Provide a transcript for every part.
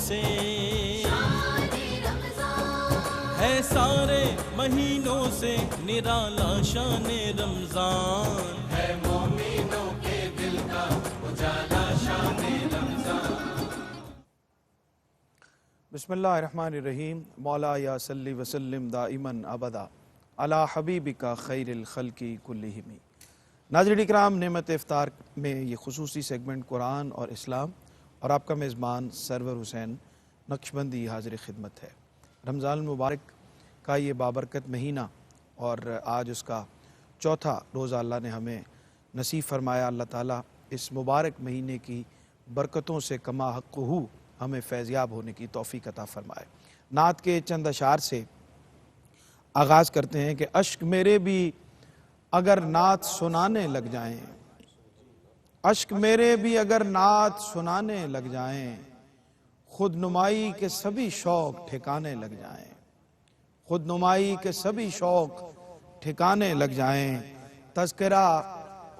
سے ہے سارے مہینوں سے نرالا شان رمضان ہے مومنوں کے دل کا اجالا شان رمضان۔ بسم اللہ الرحمن الرحیم۔ مولا یا صلی وسلم دائماً ابدا علی حبیبک خیر الخلق کلہم۔ ناظرین اکرام، نعمت افطار میں یہ خصوصی سیگمنٹ قرآن اور اسلام اور آپ کا میزبان سرور حسین نقشبندی حاضر خدمت ہے۔ رمضان المبارک کا یہ بابرکت مہینہ اور آج اس کا چوتھا روزہ اللہ نے ہمیں نصیب فرمایا۔ اللہ تعالیٰ اس مبارک مہینے کی برکتوں سے کما حقہ ہمیں فیضیاب ہونے کی توفیق عطا فرمائے۔ نعت کے چند اشعار سے آغاز کرتے ہیں کہ اشک میرے بھی اگر نعت سنانے لگ جائیں، اشک میرے بھی اگر نعت سنانے لگ جائیں، خود نمائی کے سبھی شوق ٹھکانے لگ جائیں، خود نمائی کے سبھی شوق ٹھکانے لگ جائیں، تذکرہ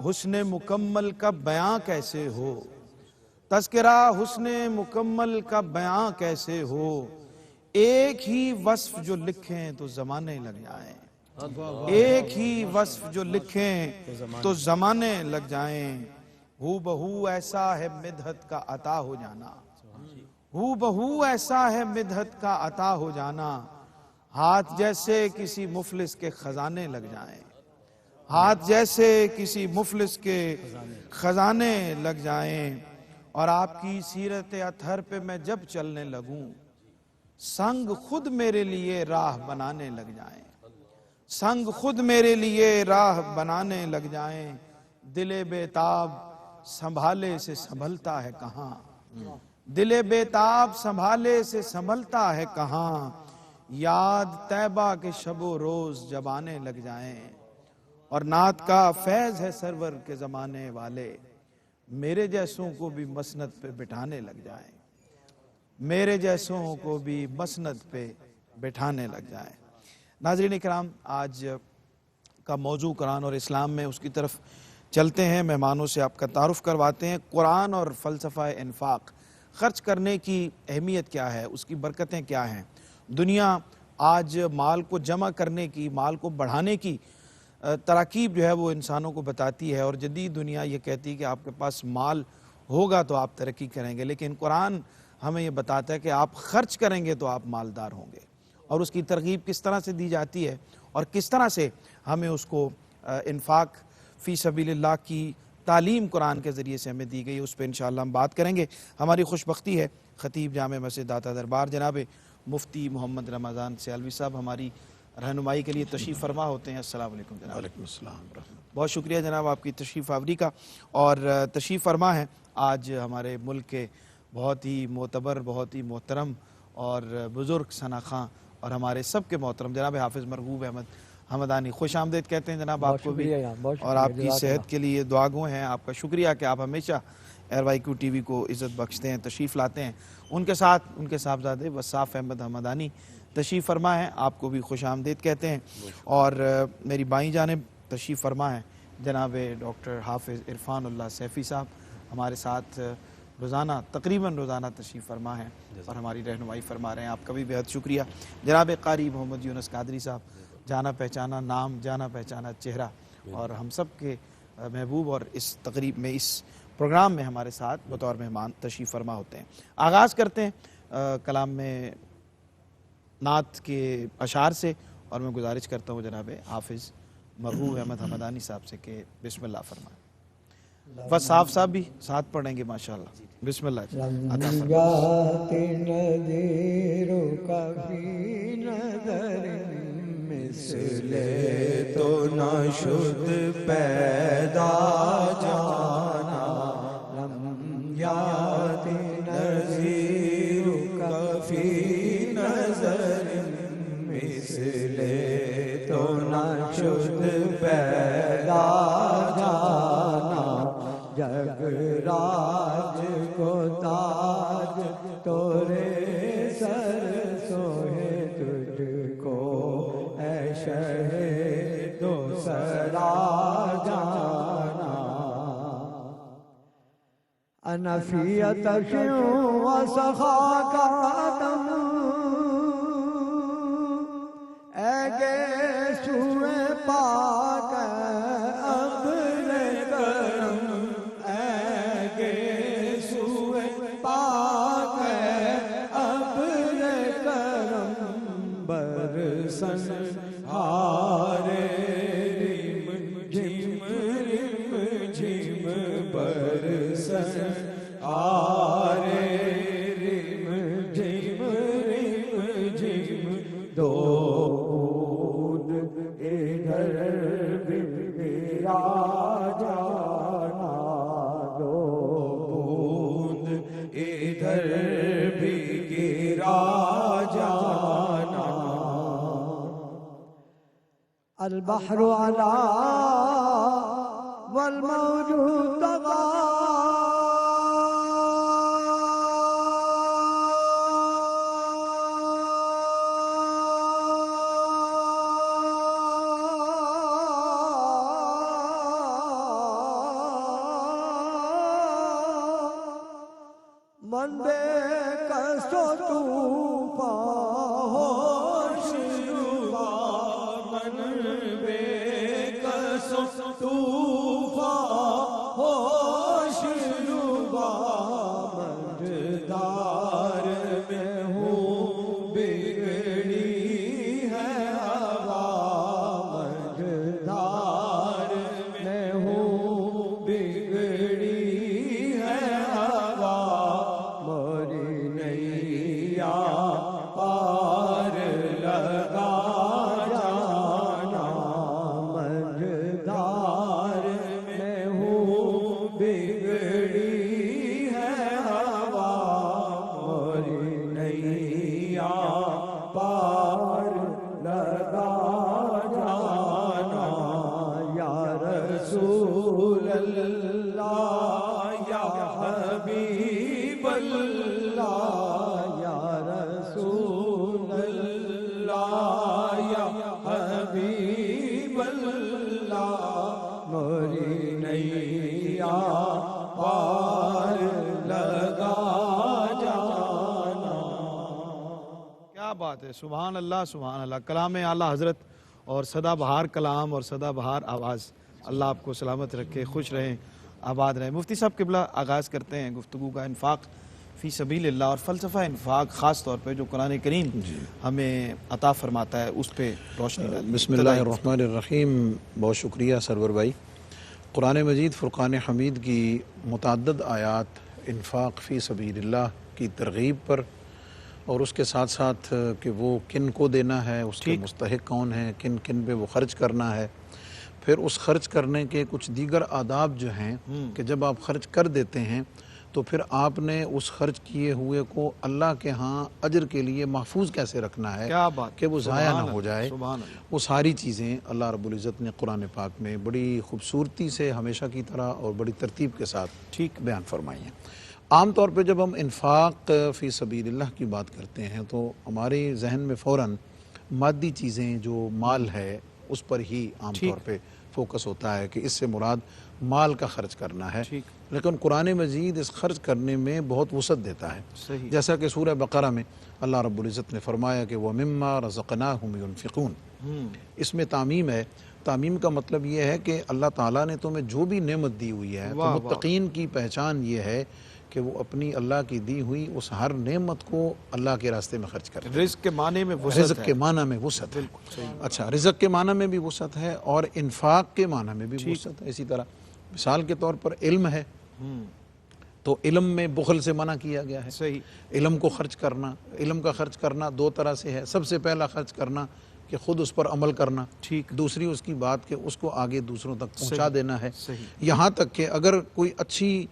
حسن مکمل کا بیاں کیسے ہو، تذکرہ حسن مکمل کا بیاں کیسے ہو، ایک ہی وصف جو لکھیں تو زمانے لگ جائیں، ایک ہی وصف جو لکھیں تو زمانے لگ جائیں، ہو بہو ایسا ہے مدحت کا عطا ہو جانا، ہو بہو ایسا ہے مدحت کا عطا ہو جانا، ہاتھ جیسے کسی مفلس کے خزانے لگ جائیں، ہاتھ جیسے کسی مفلس کے خزانے لگ جائیں، اور آپ کی سیرت اطہر پہ میں جب چلنے لگوں، سنگ خود میرے لیے راہ بنانے لگ جائیں، سنگ خود میرے لیے راہ بنانے لگ جائیں، دل بیتاب سنبھالے سے سنبھلتا ہے کہاں، دل بیتاب سنبھالے سے سنبھلتا ہے کہاں، یاد طیبہ کے شب و روز جب آنے لگ جائیں، اور نعت کا فیض ہے سرور کے زمانے والے، میرے جیسوں کو بھی مسند پہ بٹھانے لگ جائیں، میرے جیسوں کو بھی مسند پہ بٹھانے لگ جائیں۔ ناظرین اکرام، آج کا موضوع قرآن اور اسلام میں اس کی طرف چلتے ہیں، مہمانوں سے آپ کا تعارف کرواتے ہیں۔ قرآن اور فلسفہ انفاق، خرچ کرنے کی اہمیت کیا ہے، اس کی برکتیں کیا ہیں؟ دنیا آج مال کو جمع کرنے کی، مال کو بڑھانے کی تراکیب جو ہے وہ انسانوں کو بتاتی ہے، اور جدید دنیا یہ کہتی ہے کہ آپ کے پاس مال ہوگا تو آپ ترقی کریں گے، لیکن قرآن ہمیں یہ بتاتا ہے کہ آپ خرچ کریں گے تو آپ مالدار ہوں گے، اور اس کی ترغیب کس طرح سے دی جاتی ہے اور کس طرح سے ہمیں اس کو انفاق فی سبیل اللہ کی تعلیم قرآن کے ذریعے سے ہمیں دی گئی، اس پہ انشاءاللہ ہم بات کریں گے۔ ہماری خوش بختی ہے خطیب جامع مسجد داتا دربار جناب مفتی محمد رمضان سیالوی صاحب ہماری رہنمائی کے لیے تشریف فرما ہوتے ہیں۔ السلام علیکم جناب۔ وعلیکم السلام۔ بہت شکریہ جناب آپ کی تشریف آوری کا، اور تشریف فرما ہے آج ہمارے ملک کے بہت ہی معتبر، بہت ہی محترم اور بزرگ ثنا خاں اور ہمارے سب کے محترم جناب حافظ مرغوب احمد حمدانی۔ خوش آمدید کہتے ہیں جناب آپ کو بھی، اور آپ کی صحت کے لیے دعا گو ہیں۔ آپ کا شکریہ کہ آپ ہمیشہ ایئر وائی کیو ٹی وی کو عزت بخشتے ہیں، تشریف لاتے ہیں۔ ان کے ساتھ ان کے صاحبزادے وصاف احمد حمدانی تشریف فرما ہے، آپ کو بھی خوش آمدید کہتے ہیں۔ اور میری بائیں جانب تشریف فرما ہے جناب ڈاکٹر حافظ عرفان اللہ سیفی صاحب، ہمارے ساتھ روزانہ تقریباً روزانہ تشریف فرما ہے اور ہماری رہنمائی فرما رہے ہیں، آپ کا بھی بہت شکریہ۔ جناب قاری محمد یونس قادری صاحب، جانا پہچانا نام، جانا پہچانا چہرہ، اور ہم سب کے محبوب، اور اس تقریب میں، اس پروگرام میں ہمارے ساتھ بطور مہمان تشریف فرما ہوتے ہیں۔ آغاز کرتے ہیں کلام میں نعت کے اشعار سے، اور میں گزارش کرتا ہوں جناب حافظ مرغوب احمد حمدانی صاحب سے کہ بسم اللہ فرمائیں۔ وصاف صاحب بھی ساتھ پڑھیں گے ماشاءاللہ۔ بسم اللہ عطا فرمائیں۔ نذیر کا فی نظر مثل تو نہ شد پیدا جانا، لمحات نذیر کا فی نظر مثل تو نہ شد پیدا جانا، جگ راج کو تاج تورے سر سوہے تجھ کو اے شہ دو سرا جانا، أنا في عطش وسخاك عدم اگے سوئے پاک ابر کرم اگے سوئے پاک ابر کرم برسن ہارے رم جھم برسن ہارے رم جھم دو ادھر بھی گرا جانا دو بوند ادھر بھی گرا جانا البحر علا والموج طغى من بے کس و طوفان ہوش ربا من بے کس و طوفان ہوش ربا مجدار میں ہوں بگڑی ہے ہوا مجدار میں ہوں بگڑی ہے ہوا موری نیا پار لگا جانا مجدار میں ہوں بگڑی ہے ہوا موری نیا پار لگا جانا یا رسول اللہ یا حبیب اللہ یا رسول اللہ یا حبیب اللہ موری نیا پار لگا جانا کیا بات ہے، سبحان اللہ سبحان اللہ. کلام اعلیٰ حضرت اور سدا بہار کلام اور سدا بہار آواز. اللہ آپ کو سلامت رکھے، خوش رہیں، آباد رہیں. مفتی صاحب قبلہ آغاز کرتے ہیں گفتگو کا انفاق فی سبیل اللہ اور فلسفہ انفاق خاص طور پہ جو قرآن کریم ہمیں عطا فرماتا ہے اس پہ روشنی ڈالیں. بسم اللہ الرحمن الرحیم. بہت شکریہ سرور بھائی. قرآن مجید فرقان حمید کی متعدد آیات انفاق فی سبیل اللہ کی ترغیب پر اور اس کے ساتھ ساتھ کہ وہ کن کو دینا ہے، اس کے مستحق کون ہیں، کن کن پہ وہ خرچ کرنا ہے، پھر اس خرچ کرنے کے کچھ دیگر آداب جو ہیں کہ جب آپ خرچ کر دیتے ہیں تو پھر آپ نے اس خرچ کیے ہوئے کو اللہ کے ہاں اجر کے لیے محفوظ کیسے رکھنا ہے کہ وہ ضائع نہ ہو جائے. وہ ساری چیزیں اللہ رب العزت نے قرآن پاک میں بڑی خوبصورتی سے ہمیشہ کی طرح اور بڑی ترتیب کے ساتھ بیان فرمائی ہیں. عام طور پہ جب ہم انفاق فی سبیل اللہ کی بات کرتے ہیں تو ہمارے ذہن میں فوراً مادی چیزیں جو مال ہے اس پر ہی عام طور پہ فوکس ہوتا ہے کہ اس سے مراد مال کا خرچ کرنا ہے. لیکن قرآن مجید اس خرچ کرنے میں بہت وسعت دیتا ہے. جیسا کہ سورہ بقرہ میں اللہ رب العزت نے فرمایا کہ وَمِمَّا رَزَقْنَاهُمْ يُنْفِقُونَ. اس میں تعمیم ہے. تعمیم کا مطلب یہ ہے کہ اللہ تعالیٰ نے تمہیں جو بھی نعمت دی ہوئی ہے تو متقین کی پہچان یہ ہے کہ وہ اپنی اللہ کی دی ہوئی اس ہر نعمت کو اللہ کے راستے میں خرچ کریں. رزق کے معنی میں وسعت رزق کے معنی میں وسعت ہے. اچھا، رزق کے معنی میں بھی وسعت ہے اور انفاق کے معنی میں بھی وسعت ہے. اسی طرح مثال کے طور پر علم ہے تو علم میں بخل سے منع کیا گیا ہے. علم کو خرچ کرنا، علم کا خرچ کرنا دو طرح سے ہے. سب سے پہلا خرچ کرنا کہ خود اس پر عمل کرنا، دوسری اس کی بات کہ اس کو آگے دوسروں تک پہنچا دینا ہے. یہاں تک کہ اگر کوئی اچھی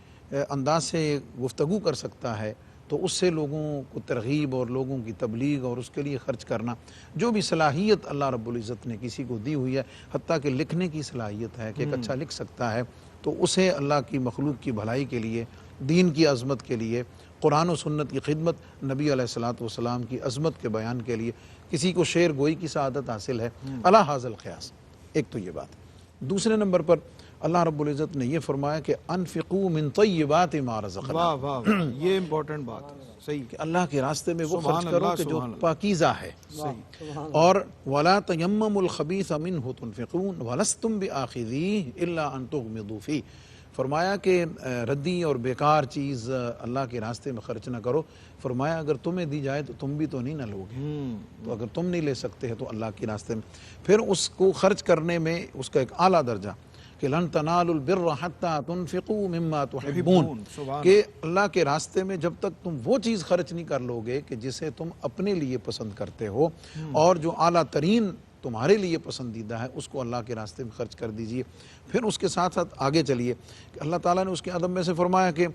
انداز سے گفتگو کر سکتا ہے تو اس سے لوگوں کو ترغیب اور لوگوں کی تبلیغ اور اس کے لیے خرچ کرنا. جو بھی صلاحیت اللہ رب العزت نے کسی کو دی ہوئی ہے، حتیٰ کہ لکھنے کی صلاحیت ہے کہ ایک اچھا لکھ سکتا ہے، تو اسے اللہ کی مخلوق کی بھلائی کے لیے، دین کی عظمت کے لیے، قرآن و سنت کی خدمت، نبی علیہ الصلوۃ والسلام کی عظمت کے بیان کے لیے کسی کو شعر گوئی کی سعادت حاصل ہے. علی ھذا القیاس. ایک تو یہ بات. دوسرے نمبر پر اللہ رب العزت نے یہ فرمایا کہ انفقوا من طیبات ما رزقنا، واہ واہ واہ، یہ امپورٹنٹ بات ہے، صحیح کہ اللہ کے راستے میں وہ سبحان خرچ کرو اللہ، کہ جو سبحان اللہ۔ پاکیزہ ہے، اور ولا تیمموا الخبیث منہ تنفقون ولستم بآخذیہ الا ان تغمضوا فیہ، فرمایا کہ ردی اور بیکار چیز اللہ کے راستے میں خرچ نہ کرو، فرمایا اگر تمہیں دی جائے تو تم بھی تو نہیں نہ لوگے، تو اگر تم نہیں لے سکتے ہیں تو اللہ کے راستے میں پھر اس کو خرچ کرنے میں اس کا ایک اعلیٰ درجہ کہ لن تنالوا البر حتی تنفقوا مما تحبون، کہ اللہ کے راستے میں جب تک تم وہ چیز خرچ نہیں کر لوگے کہ جسے تم اپنے لیے پسند کرتے ہو، اور جو اعلیٰ ترین تمہارے لیے پسندیدہ ہے اس کو اللہ کے راستے میں خرچ کر دیجئے۔ پھر اس کے ساتھ ساتھ آگے چلیے کہ اللہ تعالیٰ نے اس کے ادب میں سے فرمایا کہ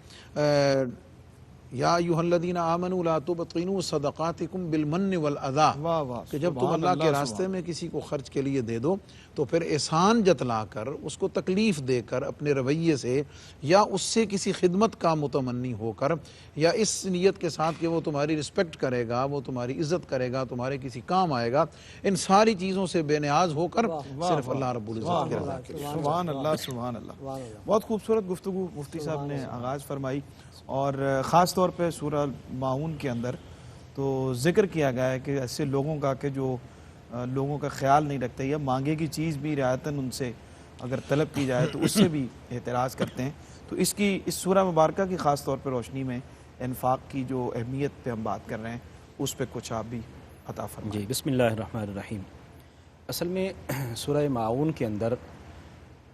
یا ایھا الذین آمنوا لا تبطلوا صدقاتکم بالمن والاذی، واہ واہ، کہ جب تم اللہ کے راستے میں کسی کو خرچ کے لیے دے دو تو پھر احسان جتلا کر، اس کو تکلیف دے کر اپنے رویے سے، یا اس سے کسی خدمت کا متمنی ہو کر، یا اس نیت کے ساتھ کہ وہ تمہاری رسپیکٹ کرے گا، وہ تمہاری عزت کرے گا، تمہارے کسی کام آئے گا، ان ساری چیزوں سے بے نیاز ہو کر صرف اللہ رب العزت کے رضا کے لیے۔ سبحان اللہ، سبحان اللہ۔ بہت خوبصورت گفتگو مفتی صاحب نے آغاز فرمائی، اور خاص طور پہ سورہ ماعون کے اندر تو ذکر کیا گیا ہے کہ ایسے لوگوں کا کہ جو لوگوں کا خیال نہیں رکھتے، یا مانگے کی چیز بھی رعایتاً ان سے اگر طلب کی جائے تو اس سے بھی اعتراض کرتے ہیں۔ تو اس سورہ مبارکہ کی خاص طور پہ روشنی میں انفاق کی جو اہمیت پہ ہم بات کر رہے ہیں اس پہ کچھ آپ بھی عطا فرمائیں۔ جی، بسم اللہ الرحمن الرحیم۔ اصل میں سورہ ماعون کے اندر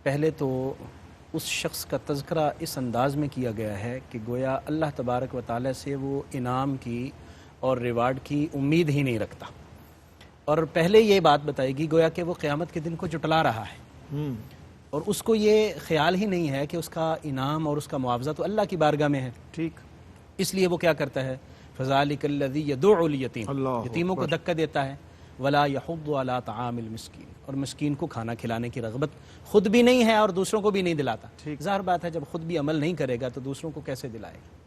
پہلے تو اس شخص کا تذکرہ اس انداز میں کیا گیا ہے کہ گویا اللہ تبارک و تعالی سے وہ انعام کی اور ریوارڈ کی امید ہی نہیں رکھتا، اور پہلے یہ بات بتائے گی گویا کہ وہ قیامت کے دن کو جٹلا رہا ہے، اور اس کو یہ خیال ہی نہیں ہے کہ اس کا انعام اور اس کا معاوضہ تو اللہ کی بارگاہ میں ہے، ٹھیک، اس لیے وہ کیا کرتا ہے، فذلک الذی یدع الیتیم، یتیموں کو دھکا دیتا ہے، ولا یحض علی طعام المسکین، اور مسکین کو کھانا کھلانے کی رغبت خود بھی نہیں ہے اور دوسروں کو بھی نہیں دلاتا۔ ظاہر بات ہے جب خود بھی عمل نہیں کرے گا تو دوسروں کو کیسے دلائے گا۔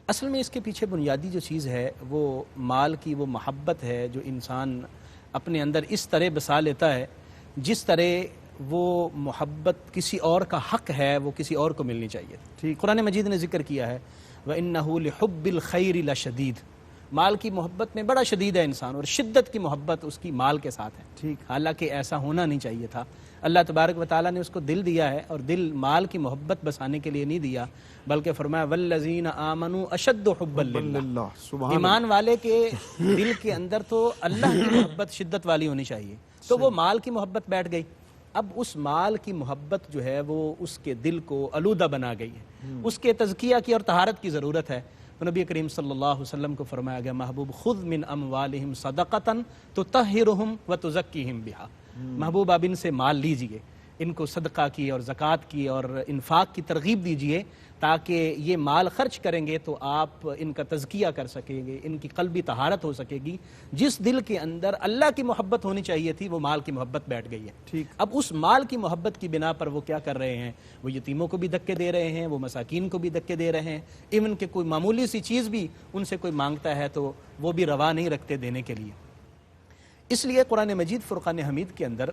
اصل میں اس کے پیچھے بنیادی جو چیز ہے وہ مال کی وہ محبت ہے جو انسان اپنے اندر اس طرح بسا لیتا ہے جس طرح وہ محبت کسی اور کا حق ہے وہ کسی اور کو ملنی چاہیے۔ قرآن مجید نے ذکر کیا ہے وَإِنَّهُ لِحُبِّ الْخَيْرِ لَشَدِيدٌ، مال کی محبت میں بڑا شدید ہے انسان، اور شدت کی محبت اس کی مال کے ساتھ ہے، حالانکہ ایسا ہونا نہیں چاہیے تھا۔ اللہ تبارک و تعالیٰ نے اس کو دل دیا ہے، اور دل مال کی محبت بسانے کے لیے نہیں دیا، بلکہ فرمایا وَالَّذِينَ آمَنُوا أَشَدُّ حُبًّا لِلَّهِ، ایمان والے کے دل کے اندر تو اللہ کی محبت شدت والی ہونی چاہیے، تو وہ مال کی محبت بیٹھ گئی۔ اب اس مال کی محبت جو ہے وہ اس کے دل کو آلودہ بنا گئی ہے، اس کے تزکیہ کی اور طہارت کی ضرورت ہے۔ نبی کریم صلی اللہ علیہ وسلم کو فرمایا گیا محبوب خذ من اموالہم صدقۃ تطہرہم وتزکیہم بہا، محبوب آپ ان سے مال لیجئے، ان کو صدقہ کی اور زکوٰۃ کی اور انفاق کی ترغیب دیجئے، تاکہ یہ مال خرچ کریں گے تو آپ ان کا تزکیہ کر سکیں گے، ان کی قلبی طہارت ہو سکے گی۔ جس دل کے اندر اللہ کی محبت ہونی چاہیے تھی وہ مال کی محبت بیٹھ گئی ہے۔ اب اس مال کی محبت کی بنا پر وہ کیا کر رہے ہیں، وہ یتیموں کو بھی دھکے دے رہے ہیں، وہ مساکین کو بھی دھکے دے رہے ہیں، ایون کہ کوئی معمولی سی چیز بھی ان سے کوئی مانگتا ہے تو وہ بھی روا نہیں رکھتے دینے کے لیے۔ اس لیے قرآن مجید فرقان حمید کے اندر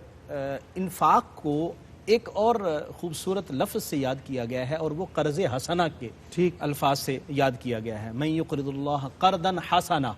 انفاق کو ایک اور خوبصورت لفظ سے یاد کیا گیا ہے، اور وہ قرض حسنہ کے الفاظ سے یاد کیا گیا ہے۔ من یقرض اللہ قرضا حسنا،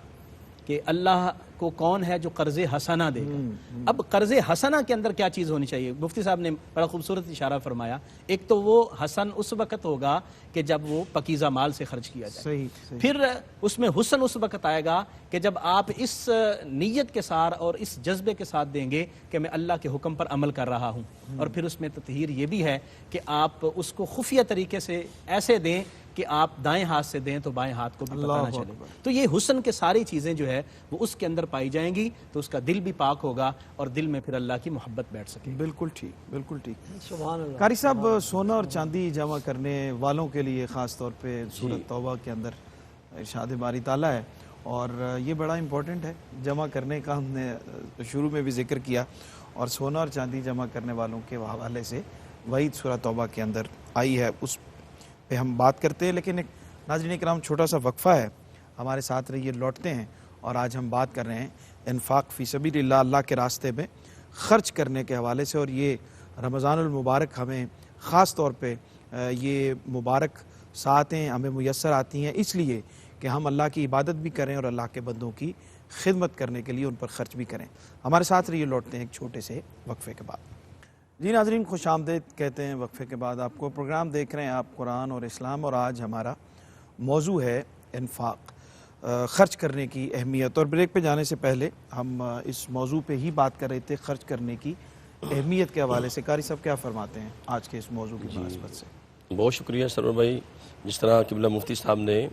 کہ اللہ کو کون ہے جو قرض حسنہ دے گا۔ اب قرض حسنہ کے اندر کیا چیز ہونی چاہیے؟ مفتی صاحب نے بڑا خوبصورت اشارہ فرمایا، ایک تو وہ حسن اس وقت ہوگا کہ جب وہ پکیزہ مال سے خرچ کیا جائے، پھر اس میں حسن اس وقت آئے گا کہ جب آپ اس نیت کے ساتھ اور اس جذبے کے ساتھ دیں گے کہ میں اللہ کے حکم پر عمل کر رہا ہوں، اور پھر اس میں تطہیر یہ بھی ہے کہ آپ اس کو خفیہ طریقے سے ایسے دیں کہ آپ دائیں ہاتھ سے دیں تو بائیں ہاتھ کو بھی پتہ نہ چلے۔ تو یہ حسن کے ساری چیزیں جو ہے وہ اس کے اندر پائی جائیں گی، تو اس کا دل بھی پاک ہوگا اور دل میں پھر اللہ کی محبت بیٹھ سکے۔ بالکل ٹھیک، بالکل ٹھیک۔ قاری صاحب، سونا اور چاندی جمع کرنے والوں کے لیے خاص طور پہ سورۃ توبہ کے اندر ارشاد باری تعالیٰ ہے، اور یہ بڑا امپورٹنٹ ہے، جمع کرنے کا ہم نے شروع میں بھی ذکر کیا، اور سونا اور چاندی جمع کرنے والوں کے حوالے سے وعید سورۃ توبہ کے اندر آئی ہے، اس پہ ہم بات کرتے ہیں۔ لیکن ایک ناظرین کرام چھوٹا سا وقفہ ہے، ہمارے ساتھ رہیے، لوٹتے ہیں، اور آج ہم بات کر رہے ہیں انفاق فی سبیل اللہ، اللہ کے راستے میں خرچ کرنے کے حوالے سے، اور یہ رمضان المبارک ہمیں خاص طور پہ یہ مبارک ساعتیں ہمیں میسر آتی ہیں اس لیے کہ ہم اللہ کی عبادت بھی کریں اور اللہ کے بندوں کی خدمت کرنے کے لیے ان پر خرچ بھی کریں. ہمارے ساتھ رہیے، لوٹتے ہیں ایک چھوٹے سے وقفے کے بعد. جی ناظرین، خوش آمدید کہتے ہیں وقفے کے بعد آپ کو. پروگرام دیکھ رہے ہیں آپ قرآن اور اسلام، اور آج ہمارا موضوع ہے انفاق، خرچ کرنے کی اہمیت. اور بریک پہ جانے سے پہلے ہم اس موضوع پہ ہی بات کر رہے تھے، خرچ کرنے کی اہمیت کے حوالے سے. قاری صاحب کیا فرماتے ہیں آج کے اس موضوع کی مناسبت سے؟ بہت شکریہ سرور بھائی. جس طرح قبلہ مفتی صاحب نے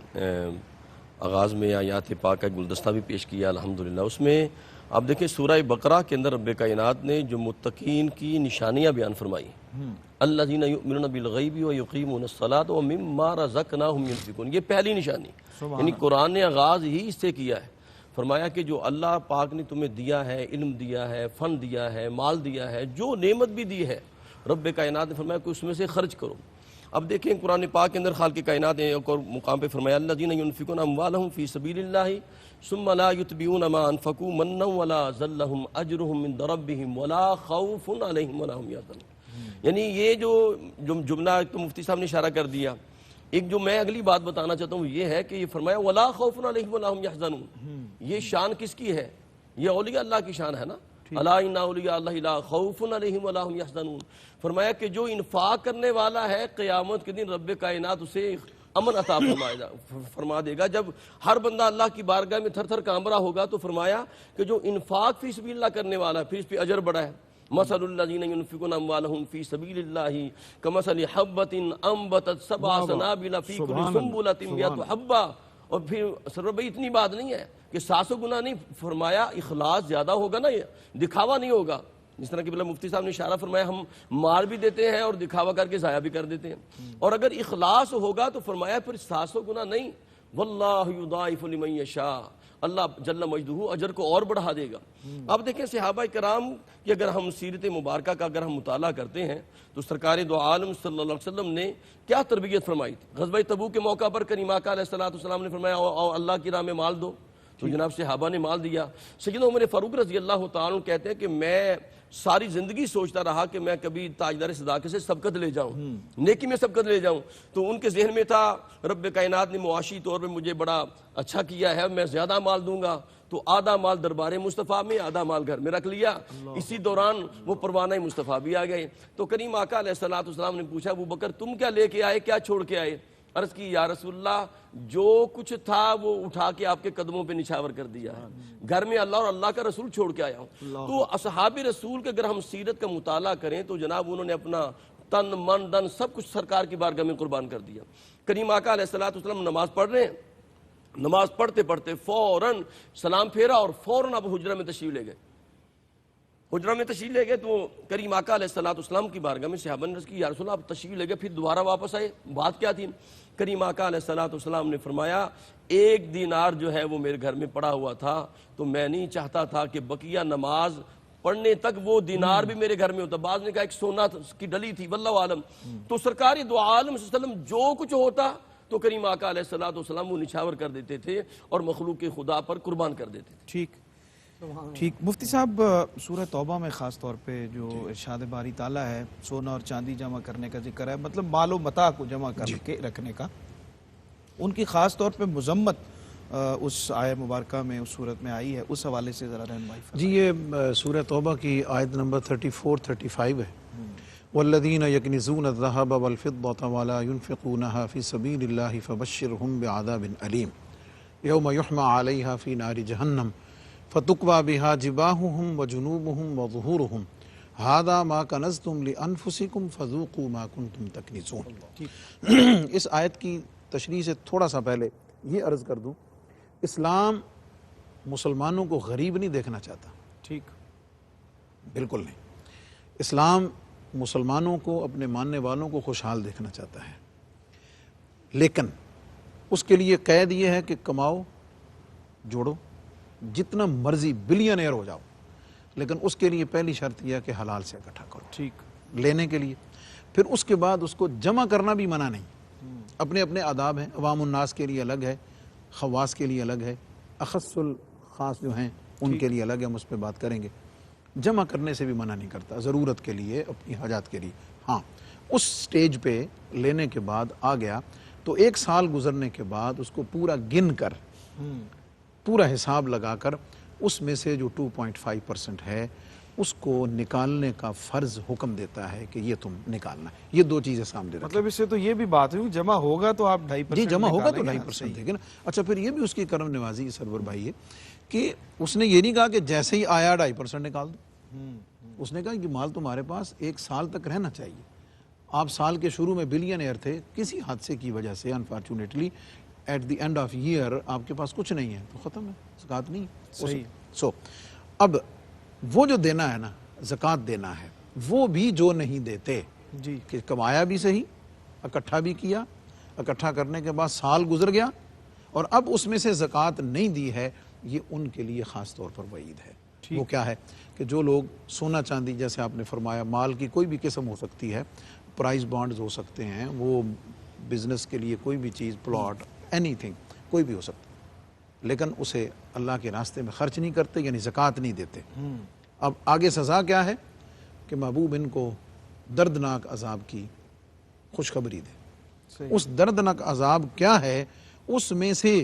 آغاز میں آیات پاک کا گلدستہ بھی پیش کیا الحمدللہ، اس میں آپ دیکھیں سورہ بقرہ کے اندر رب کائنات نے جو متقین کی نشانیاں بیان فرمائی، الذین یؤمنون بالغیب ویقیمون الصلاۃ ومما رزقناہم ینفقون، یہ پہلی نشانی. یعنی قرآن نے آغاز ہی اس سے کیا ہے. فرمایا کہ جو اللہ پاک نے تمہیں دیا ہے، علم دیا ہے، فن دیا ہے، مال دیا ہے، جو نعمت بھی دی ہے، رب کائنات نے فرمایا کہ اس میں سے خرچ کرو. اب دیکھیں قرآن پاک کے اندر خالق کائنات نے ایک اور مقام پہ فرمایا الذین ینفقون اموالہم فی سبیل اللہ ثم لا یتبعون ما انفقوا منا ولا ذلہم اجرہم عند ربہم ولا خوف علیہم ولا ہم یحزنون. یعنی یہ جو جملہ تو مفتی صاحب نے اشارہ کر دیا. ایک جو میں اگلی بات بتانا چاہتا ہوں یہ ہے کہ یہ فرمایا ولا خوف علیہم ولا ہم یحزنون. یہ شان کس کی ہے؟ یہ اولیاء اللہ کی شان ہے نا. الا ان اولیاء اللہ لا خوف علیہم ولا ہم یحزنون. فرمایا کہ جو انفاق کرنے والا ہے قیامت کے دن رب کائنات اسے امن عطا فرما دے گا. جب ہر بندہ اللہ کی بارگاہ میں تھر تھر کانپ رہا ہوگا تو فرمایا کہ جو انفاق فی سبیل اللہ کرنے والا ہے پھر اس پہ اجر بڑا ہے. مثل الذین ینفقون اموالہم فی سبیل اللہ کمثل حبۃ انبتت سبع سنابل فی کل سنبلۃ مئۃ حبۃ. اور پھر سر بھائی اتنی بات نہیں ہے کہ 700 گنا نہیں، فرمایا اخلاص زیادہ ہوگا نا، یہ دکھاوا نہیں ہوگا. جس طرح کہ بلا مفتی صاحب نے اشارہ فرمایا ہم مال بھی دیتے ہیں اور دکھاوا کر کے ضائع بھی کر دیتے ہیں. اور اگر اخلاص ہوگا تو فرمایا پھر 700 گنا نہیں، واللہ یضاعف لمن یشاء، اللہ جل مجدہ اجر کو اور بڑھا دے گا. اب دیکھیں صحابہ کرام کی اگر ہم سیرت مبارکہ کا اگر ہم مطالعہ کرتے ہیں تو سرکار دو عالم صلی اللہ علیہ وسلم نے کیا تربیت فرمائی تھی. غزوہ تبوک کے موقع پر کریم آقا علیہ السلام نے فرمایا اللہ کی راہ میں مال دو، تو جناب صحابہ نے مال دیا. سیدنا عمر فاروق رضی اللہ تعالیٰ عنہ کہتے ہیں کہ میں ساری زندگی سوچتا رہا کہ میں کبھی تاجدار صداقت سے سبقت لے جاؤں، نیکی میں سبقت لے جاؤں. تو ان کے ذہن میں تھا رب کائنات نے معاشی طور پہ مجھے بڑا اچھا کیا ہے، میں زیادہ مال دوں گا تو آدھا مال دربار مصطفیٰ میں، آدھا مال گھر میں رکھ لیا. اسی دوران وہ پروانہ مصطفیٰ بھی آ گئے. تو کریم آقا علیہ السلام نے پوچھا ابو بکر تم کیا لے کے آئے، کیا چھوڑ کے آئے؟ عرض کی یا رسول اللہ جو کچھ تھا وہ اٹھا کے آپ کے قدموں پہ نچھاور کر دیا ہے، گھر میں اللہ اور اللہ کا رسول چھوڑ کے آیا ہوں. تو اصحاب رسول کے اگر ہم سیرت کا مطالعہ کریں تو جناب انہوں نے اپنا تن من دن سب کچھ سرکار کی بارگاہ میں قربان کر دیا. کریم آقا علیہ السلام نماز پڑھ رہے ہیں، نماز پڑھتے پڑھتے فوراً سلام پھیرا اور فوراً اب حجرہ میں تشریف لے گئے. حجرہ میں تشریف لے گئے تو کریم آقا علیہ السلام کی بارگاہ میں صحابہ نے عرض کی یا رسول اللہ آپ تشریف لے گئے پھر دوبارہ واپس آئے، بات کیا تھی؟ کریم آقا علیہ السلام نے فرمایا 1 دینار جو ہے وہ میرے گھر میں پڑا ہوا تھا تو میں نہیں چاہتا تھا کہ بقیہ نماز پڑھنے تک وہ دینار بھی میرے گھر میں ہوتا. بعض نے کہا ایک سونا کی ڈلی تھی، واللہ عالم. تو سرکار دو عالم صلی اللہ علیہ وسلم جو کچھ ہوتا تو کریم آقا علیہ السلام وہ نچھاور کر دیتے تھے اور مخلوق خدا پر قربان کر دیتے تھے. ٹھیک. مفتی صاحب سورہ توبہ میں خاص طور پہ جو ارشاد باری تعالیٰ ہے سونا اور چاندی جمع کرنے کا ذکر ہے، مطلب مال و متاع کو جمع کر کے رکھنے کا، ان کی خاص طور پہ مذمت اس آیہ مبارکہ میں اس صورت میں آئی ہے، اس حوالے سے ذرا رہنمائی فرمائیں. جی یہ سورہ توبہ کی آیت نمبر 34-35 ہے. والذین یکنزون الذہب والفضة ولا ينفقونها فی سبیل اللہ فبشرهم بعذاب علیم یوم یحمى علیہا فی نار جہنم فتقوی بہا جباہہم وجنوبہم وظہورہم ھذا ما کنزتم لانفسکم فذوقوا ما کنتم تکنزون. اس آیت کی تشریح سے تھوڑا سا پہلے یہ عرض کر دوں، اسلام مسلمانوں کو غریب نہیں دیکھنا چاہتا. ٹھیک، بالکل نہیں. اسلام مسلمانوں کو، اپنے ماننے والوں کو خوشحال دیکھنا چاہتا ہے، لیکن اس کے لیے قید یہ ہے کہ کماؤ، جوڑو، جتنا مرضی بلینئر ہو جاؤ، لیکن اس کے لیے پہلی شرط یہ ہے کہ حلال سے اکٹھا کرو. ٹھیک. لینے کے لیے پھر اس کے بعد اس کو جمع کرنا بھی منع نہیں. اپنے اپنے آداب ہیں، عوام الناس کے لیے الگ ہے، خواص کے لیے الگ ہے، اخص الخاص جو ہیں ان کے لیے الگ ہے، ہم اس پہ بات کریں گے. جمع کرنے سے بھی منع نہیں کرتا، ضرورت کے لیے، اپنی حاجات کے لیے. ہاں اس سٹیج پہ لینے کے بعد آ گیا تو 1 سال گزرنے کے بعد اس کو پورا گن کر پورا حساب لگا کر اس میں سے جو 2.5% ہے اس کو نکالنے کا فرض حکم دیتا ہے کہ یہ تم نکالنا ہے. یہ 2 چیزیں سامنے رکھیں. مطلب اس سے تو یہ بھی بات ہوئی جمع ہوگا تو آپ 2.5% جی جمع ہوگا تو 2.5% دے گا نا. اچھا پھر یہ بھی اس کی کرم نوازی سرور بھائی ہے کہ اس نے یہ نہیں کہا کہ جیسے ہی آیا 2.5% نکال دو. اس نے کہا کہ مال تمہارے پاس 1 سال تک رہنا چاہیے. آپ سال کے شروع میں بلینئر تھے, کسی حادثے کی وجہ سے unfortunately at the end of year آپ کے پاس کچھ نہیں ہے تو ختم ہے, زکوٰۃ نہیں. صحیح. اب وہ جو دینا ہے نا, زکوٰۃ دینا ہے, وہ بھی جو نہیں دیتے جی کہ کمایا بھی صحیح, اکٹھا بھی کیا, اکٹھا کرنے کے بعد سال گزر گیا اور اب اس میں سے زکوٰۃ نہیں دی ہے, یہ ان کے لیے خاص طور پر وعید ہے. وہ کیا ہے کہ جو لوگ سونا چاندی, جیسے آپ نے فرمایا مال کی کوئی بھی قسم ہو سکتی ہے, پرائز بانڈز ہو سکتے ہیں, وہ بزنس کے لیے کوئی بھی چیز, پلاٹ, اینی تھنگ کوئی بھی ہو سکتا, لیکن اسے اللہ کے راستے میں خرچ نہیں کرتے, یعنی زکوٰۃ نہیں دیتے. اب آگے سزا کیا ہے کہ محبوب ان کو دردناک عذاب کی خوشخبری دے. اس دردناک عذاب کیا ہے, اس میں سے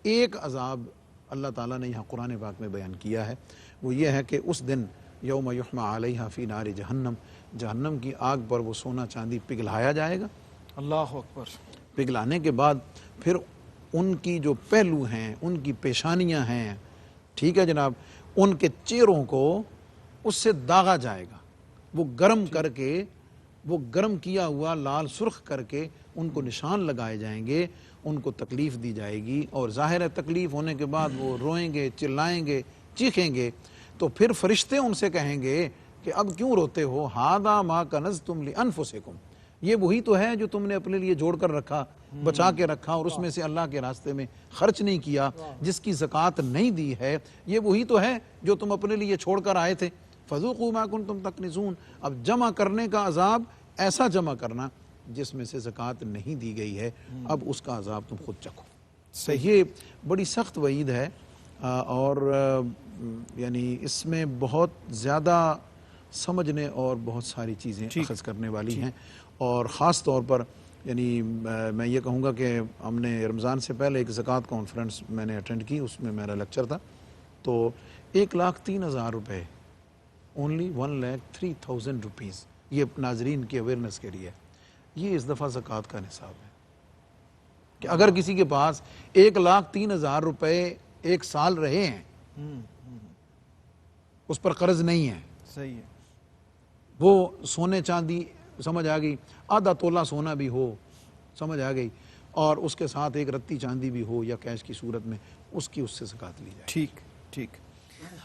ایک عذاب اللہ تعالیٰ نے یہاں قرآن پاک میں بیان کیا ہے, وہ یہ ہے کہ اس دن یوم یحمى علیہا فی نار جہنم, جہنم کی آگ پر وہ سونا چاندی پگھلایا جائے گا. اللہ اکبر. پگھلانے کے بعد پھر ان کی جو پہلو ہیں, ان کی پیشانیاں ہیں, ٹھیک ہے جناب, ان کے چہروں کو اس سے داغا جائے گا. وہ گرم کر کے, وہ گرم کیا ہوا لال سرخ کر کے ان کو نشان لگائے جائیں گے, ان کو تکلیف دی جائے گی, اور ظاہر ہے تکلیف ہونے کے بعد وہ روئیں گے, چلائیں گے, چیخیں گے. تو پھر فرشتے ان سے کہیں گے کہ اب کیوں روتے ہو, ھذا ما کنزتم لانفسکم, یہ وہی تو ہے جو تم نے اپنے لیے جوڑ کر رکھا, بچا کے رکھا, اور اس میں سے اللہ کے راستے میں خرچ نہیں کیا, جس کی زکوٰۃ نہیں دی ہے, یہ وہی تو ہے جو تم اپنے لیے چھوڑ کر آئے تھے. فذوقوا ما کنتم تکنزون. اب جمع کرنے کا عذاب, ایسا جمع کرنا جس میں سے زکوٰۃ نہیں دی گئی ہے, اب اس کا عذاب تم خود چکھو. یہ بڑی سخت وعید ہے, اور یعنی اس میں بہت زیادہ سمجھنے اور بہت ساری چیزیں اخذ کرنے والی ہیں. اور خاص طور پر یعنی میں یہ کہوں گا کہ ہم نے رمضان سے پہلے ایک زکوٰۃ کانفرنس میں نے اٹینڈ کی, اس میں میرا لیکچر تھا, تو 1,03,000 روپے, اونلی 1,03,000 روپیز, یہ ناظرین کی اویئرنیس کے لیے, یہ اس دفعہ زکوٰۃ کا نصاب ہے. کہ اگر کسی کے پاس 1,03,000 روپے 1 سال رہے ہیں, اس پر قرض نہیں ہے, صحیح ہے, وہ سونے چاندی سمجھ آ گئی, آدھا تولہ سونا بھی ہو, سمجھ آ گئی, اور اس کے ساتھ 1 رتی چاندی بھی ہو یا کیش کی صورت میں, اس کی اس سے زکوٰۃ لی جائے. ٹھیک ٹھیک.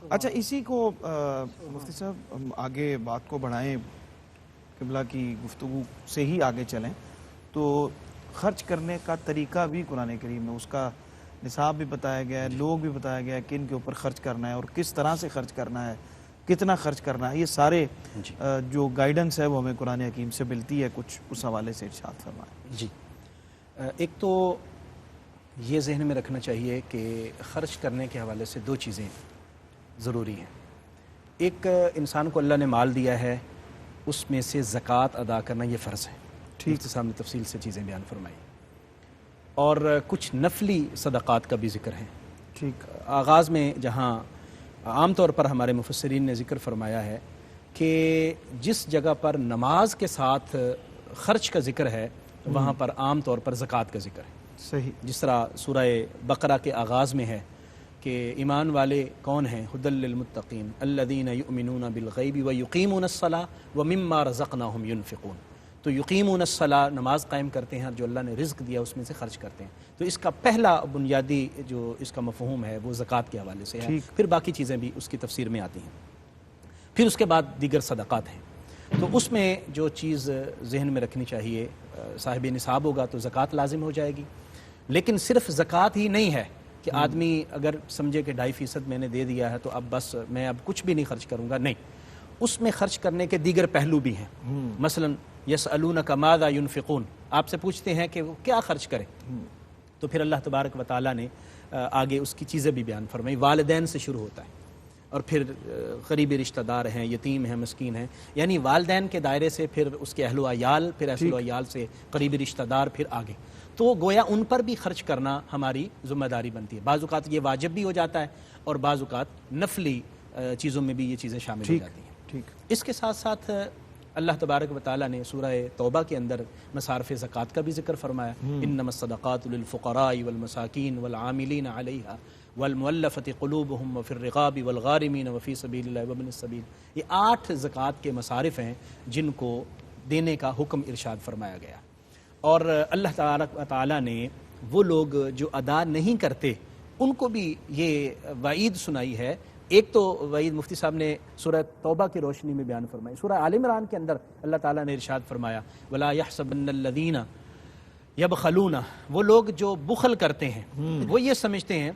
اچھا اسی کو مفتی صاحب ہم آگے بات کو بڑھائیں, قبلہ کی گفتگو سے ہی آگے چلیں, تو خرچ کرنے کا طریقہ بھی قرآن کریم میں, اس کا نصاب بھی بتایا گیا ہے, لوگ بھی بتایا گیا ہے کہ ان کے اوپر خرچ کرنا ہے اور کس طرح سے خرچ کرنا ہے, کتنا خرچ کرنا ہے, یہ سارے جو گائیڈنس ہے وہ ہمیں قرآن حکیم سے ملتی ہے. کچھ اس حوالے سے ارشاد فرمائیں. جی, ایک تو یہ ذہن میں رکھنا چاہیے کہ خرچ کرنے کے حوالے سے 2 چیزیں ضروری ہیں. ایک, انسان کو اللہ نے مال دیا ہے, اس میں سے زکوٰۃ ادا کرنا یہ فرض ہے. ٹھیک, سامنے تفصیل سے چیزیں بیان فرمائی, اور کچھ نفلی صدقات کا بھی ذکر ہے. ٹھیک, آغاز میں جہاں عام طور پر ہمارے مفسرین نے ذکر فرمایا ہے کہ جس جگہ پر نماز کے ساتھ خرچ کا ذکر ہے وہاں پر عام طور پر زکوٰۃ کا ذکر ہے. صحیح. جس طرح سورہ بقرہ کے آغاز میں ہے کہ ایمان والے کون ہیں, ھدی للمتقین الذین یؤمنون بالغیب ویقیمون الصلاۃ ومما رزقناہم ینفقون. تو یقیمون الصلاۃ, نماز قائم کرتے ہیں, جو اللہ نے رزق دیا اس میں سے خرچ کرتے ہیں. تو اس کا پہلا بنیادی جو اس کا مفہوم ہے وہ زکوٰۃ کے حوالے سے ہے. پھر باقی چیزیں بھی اس کی تفسیر میں آتی ہیں. پھر اس کے بعد دیگر صدقات ہیں. تو اس میں جو چیز ذہن میں رکھنی چاہیے, صاحب نصاب ہوگا تو زکوٰۃ لازم ہو جائے گی, لیکن صرف زکوٰۃ ہی نہیں ہے کہ آدمی اگر سمجھے کہ 2.5% میں نے دے دیا ہے تو اب بس میں اب کچھ بھی نہیں خرچ کروں گا. نہیں, اس میں خرچ کرنے کے دیگر پہلو بھی ہیں. مثلا یسألونک ماذا ینفقون, آپ سے پوچھتے ہیں کہ وہ کیا خرچ کریں, تو پھر اللہ تبارک و تعالیٰ نے آگے اس کی چیزیں بھی بیان فرمائی. والدین سے شروع ہوتا ہے, اور پھر قریبی رشتہ دار ہیں، یتیم ہیں، مسکین ہیں، یعنی والدین کے دائرے سے پھر اس کے اہل و عیال، پھر اہل و عیال سے قریبی رشتہ دار، پھر آگے، تو گویا ان پر بھی خرچ کرنا ہماری ذمہ داری بنتی ہے۔ بعض اوقات یہ واجب بھی ہو جاتا ہے اور بعض اوقات نفلی چیزوں میں بھی یہ چیزیں شامل ہو جاتی ہیں۔ ٹھیک، اس کے ساتھ ساتھ اللہ تبارک و تعالیٰ نے سورہ توبہ کے اندر مصارف زکوٰۃ کا بھی ذکر فرمایا، انما الصدقات للفقراء والمساکین والعاملین علیہا والمؤلفۃ قلوبہم وفی الرقاب والغارمین وفی سبیل اللہ وابن السبیل، یہ 8 زکوٰۃ کے مصارف ہیں جن کو دینے کا حکم ارشاد فرمایا گیا، اور اللہ تبارک و تعالیٰ نے وہ لوگ جو ادا نہیں کرتے ان کو بھی یہ وعید سنائی ہے۔ ایک تو وعید مفتی صاحب نے سورہ توبہ کی روشنی میں بیان فرمائی، سورہ آل عمران کے اندر اللہ تعالیٰ نے ارشاد فرمایا وَلَا يَحْسَبَنَّ الَّذِينَ يَبْخَلُونَ، وہ لوگ جو بخل کرتے ہیں وہ یہ سمجھتے ہیں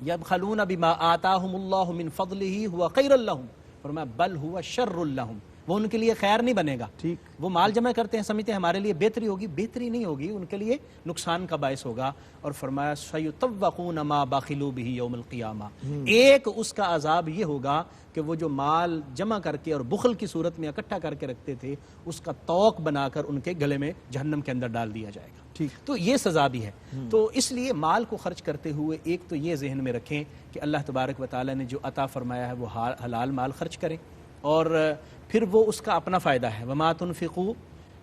يَبْخَلُونَ بِمَا آتَاهُمُ اللَّهُ مِنْ فَضْلِهِ هُوَ خَيْرٌ لَهُمْ، فرمایا بل هُوَ شَرٌّ لَهُمْ، وہ ان کے لیے خیر نہیں بنے گا۔ ٹھیک، وہ مال جمع کرتے ہیں، سمجھتے ہیں ہمارے لیے بہتری ہوگی، بہتری نہیں ہوگی، ان کے لیے نقصان کا باعث ہوگا، اور فرمایا سَيُطَوَّقُونَ مَا بَخِلُوا بِهِ يَوْمَ الْقِيَامَةِ، ایک اس کا عذاب یہ ہوگا کہ وہ جو مال جمع کر کے اور بخل کی صورت میں اکٹھا کر کے رکھتے تھے اس کا توق بنا کر ان کے گلے میں جہنم کے اندر ڈال دیا جائے گا۔ ٹھیک، تو یہ سزا بھی ہے۔ تو اس لیے مال کو خرچ کرتے ہوئے ایک تو یہ ذہن میں رکھیں کہ اللہ تبارک و تعالیٰ نے جو عطا فرمایا ہے وہ حلال مال خرچ کریں، اور پھر وہ اس کا اپنا فائدہ ہے، وَمَا تُنْفِقُوا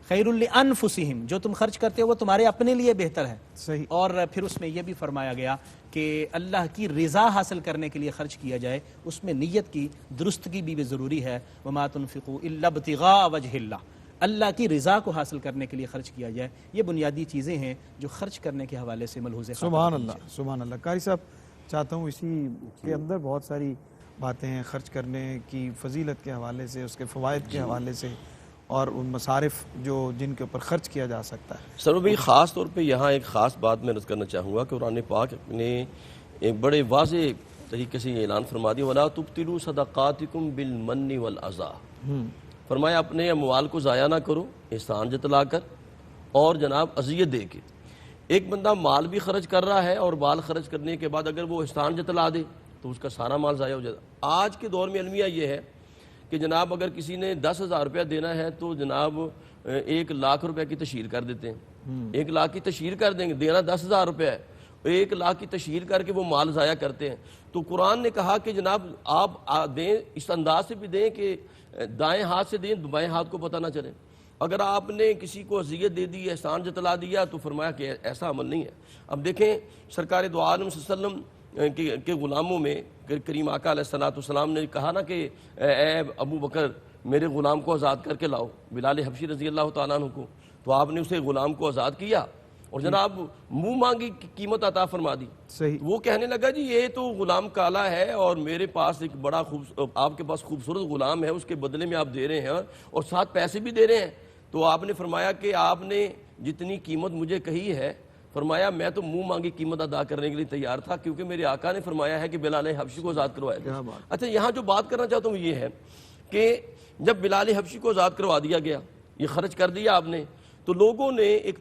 خَيْرٌ لِأَنفُسِهِمْ، جو تم خرچ کرتے ہو وہ تمہارے اپنے لیے بہتر ہے۔ صحیح، اور پھر اس میں یہ بھی فرمایا گیا کہ اللہ کی رضا حاصل کرنے کے لیے خرچ کیا جائے، اس میں نیت کی درستگی بھی ضروری ہے، وَمَا تُنْفِقُوا إِلَّا ابْتِغَاءَ وَجْهِ اللَّهِ، اللہ کی رضا کو حاصل کرنے کے لیے خرچ کیا جائے۔ یہ بنیادی چیزیں ہیں جو خرچ کرنے کے حوالے سے ملحوظ سبحان اللہ، سبحان اللہ۔ قاری صاحب، چاہتا ہوں اسی کے اندر بہت ساری باتیں ہیں خرچ کرنے کی فضیلت کے حوالے سے، اس کے فوائد کے حوالے سے، اور ان مصارف جو جن کے اوپر خرچ کیا جا سکتا ہے۔ سر بھائی خاص طور پہ یہاں ایک خاص بات میں عرض کرنا چاہوں گا کہ قرآن پاک نے ایک بڑے واضح طریقے سے یہ اعلان فرما دیا وَلَا تُبْطِلُوا صَدَقَاتِكُمْ بِالْمَنِّ وَالْعَذَىٰ، فرمایا اپنے اموال کو ضائع نہ کرو احسان جتلا کر اور جناب اذیت دے کے۔ ایک بندہ مال بھی خرچ کر رہا ہے اور مال خرچ کرنے کے بعد اگر وہ احسان جتلا دے تو اس کا سارا مال ضائع ہو جاتا۔ آج کے دور میں المیہ یہ ہے کہ جناب اگر کسی نے 10,000 روپیہ دینا ہے تو جناب 1,00,000 روپے کی تشہیر کر دیتے ہیں، 1,00,000 کی تشہیر کر دیں گے، دینا 10,000 روپے ہے، 1,00,000 کی تشہیر کر کے وہ مال ضائع کرتے ہیں۔ تو قرآن نے کہا کہ جناب آپ دیں، اس انداز سے بھی دیں کہ دائیں ہاتھ سے دیں، بائیں ہاتھ کو پتہ نہ چلے۔ اگر آپ نے کسی کو اذیت دے دی، احسان جتلا دیا، تو فرمایا کہ ایسا عمل نہیں ہے۔ اب دیکھیں سرکار دو عالم صلی اللہ علیہ وسلم کے غلاموں میں کریم آقا علیہ السلام نے کہا نا کہ اے ابو بکر میرے غلام کو آزاد کر کے لاؤ، بلال حبشی رضی اللہ تعالیٰ عنہ کو، تو آپ نے اسے غلام کو آزاد کیا اور جناب منہ مانگی قیمت عطا فرما دی۔ صحیح، وہ کہنے لگا جی یہ تو غلام کالا ہے اور میرے پاس ایک بڑا آپ کے پاس خوبصورت غلام ہے، اس کے بدلے میں آپ دے رہے ہیں اور ساتھ پیسے بھی دے رہے ہیں۔ تو آپ نے فرمایا کہ آپ نے جتنی قیمت مجھے کہی ہے، فرمایا میں تو منہ مانگی قیمت ادا کرنے کے لیے تیار تھا، کیونکہ میرے آقا نے فرمایا ہے کہ بلال حبشی کو آزاد کروایا جائے۔ اچھا یہاں جو بات کرنا چاہتا ہوں یہ ہے کہ جب بلال حبشی کو آزاد کروا دیا گیا، یہ خرچ کر دیا آپ نے، تو لوگوں نے ایک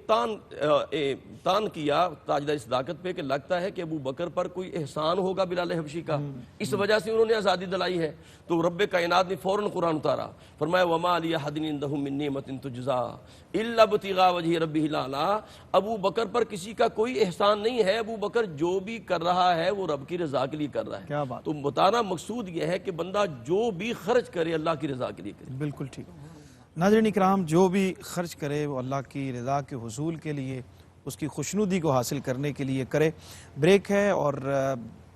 تان کیا تاجدار صداقت پہ کہ لگتا ہے کہ ابو بکر پر کوئی احسان ہوگا بلال حبشی کا، اس وجہ سے انہوں نے آزادی دلائی ہے۔ تو رب کائنات نے فوراً قرآن اتارا، فرمایا وَمَا لِأَحَدٍ عِندَهُ مِن نِّعْمَةٍ تُجْزَىٰ إِلَّا ابْتِغَاءَ وَجْهِ رَبِّهِ الْأَعْلَىٰ، ابو بکر پر کسی کا کوئی احسان نہیں ہے، ابو بکر جو بھی کر رہا ہے وہ رب کی رضا کے لیے کر رہا ہے۔ کیا بات، تو بتانا مقصود یہ ہے کہ بندہ جو بھی خرچ کرے اللہ کی رضا کے لیے کرے۔ بالکل ٹھیک۔ ناظرین اکرام، جو بھی خرچ کرے وہ اللہ کی رضا کے حصول کے لیے، اس کی خوشنودی کو حاصل کرنے کے لیے کرے۔ بریک ہے اور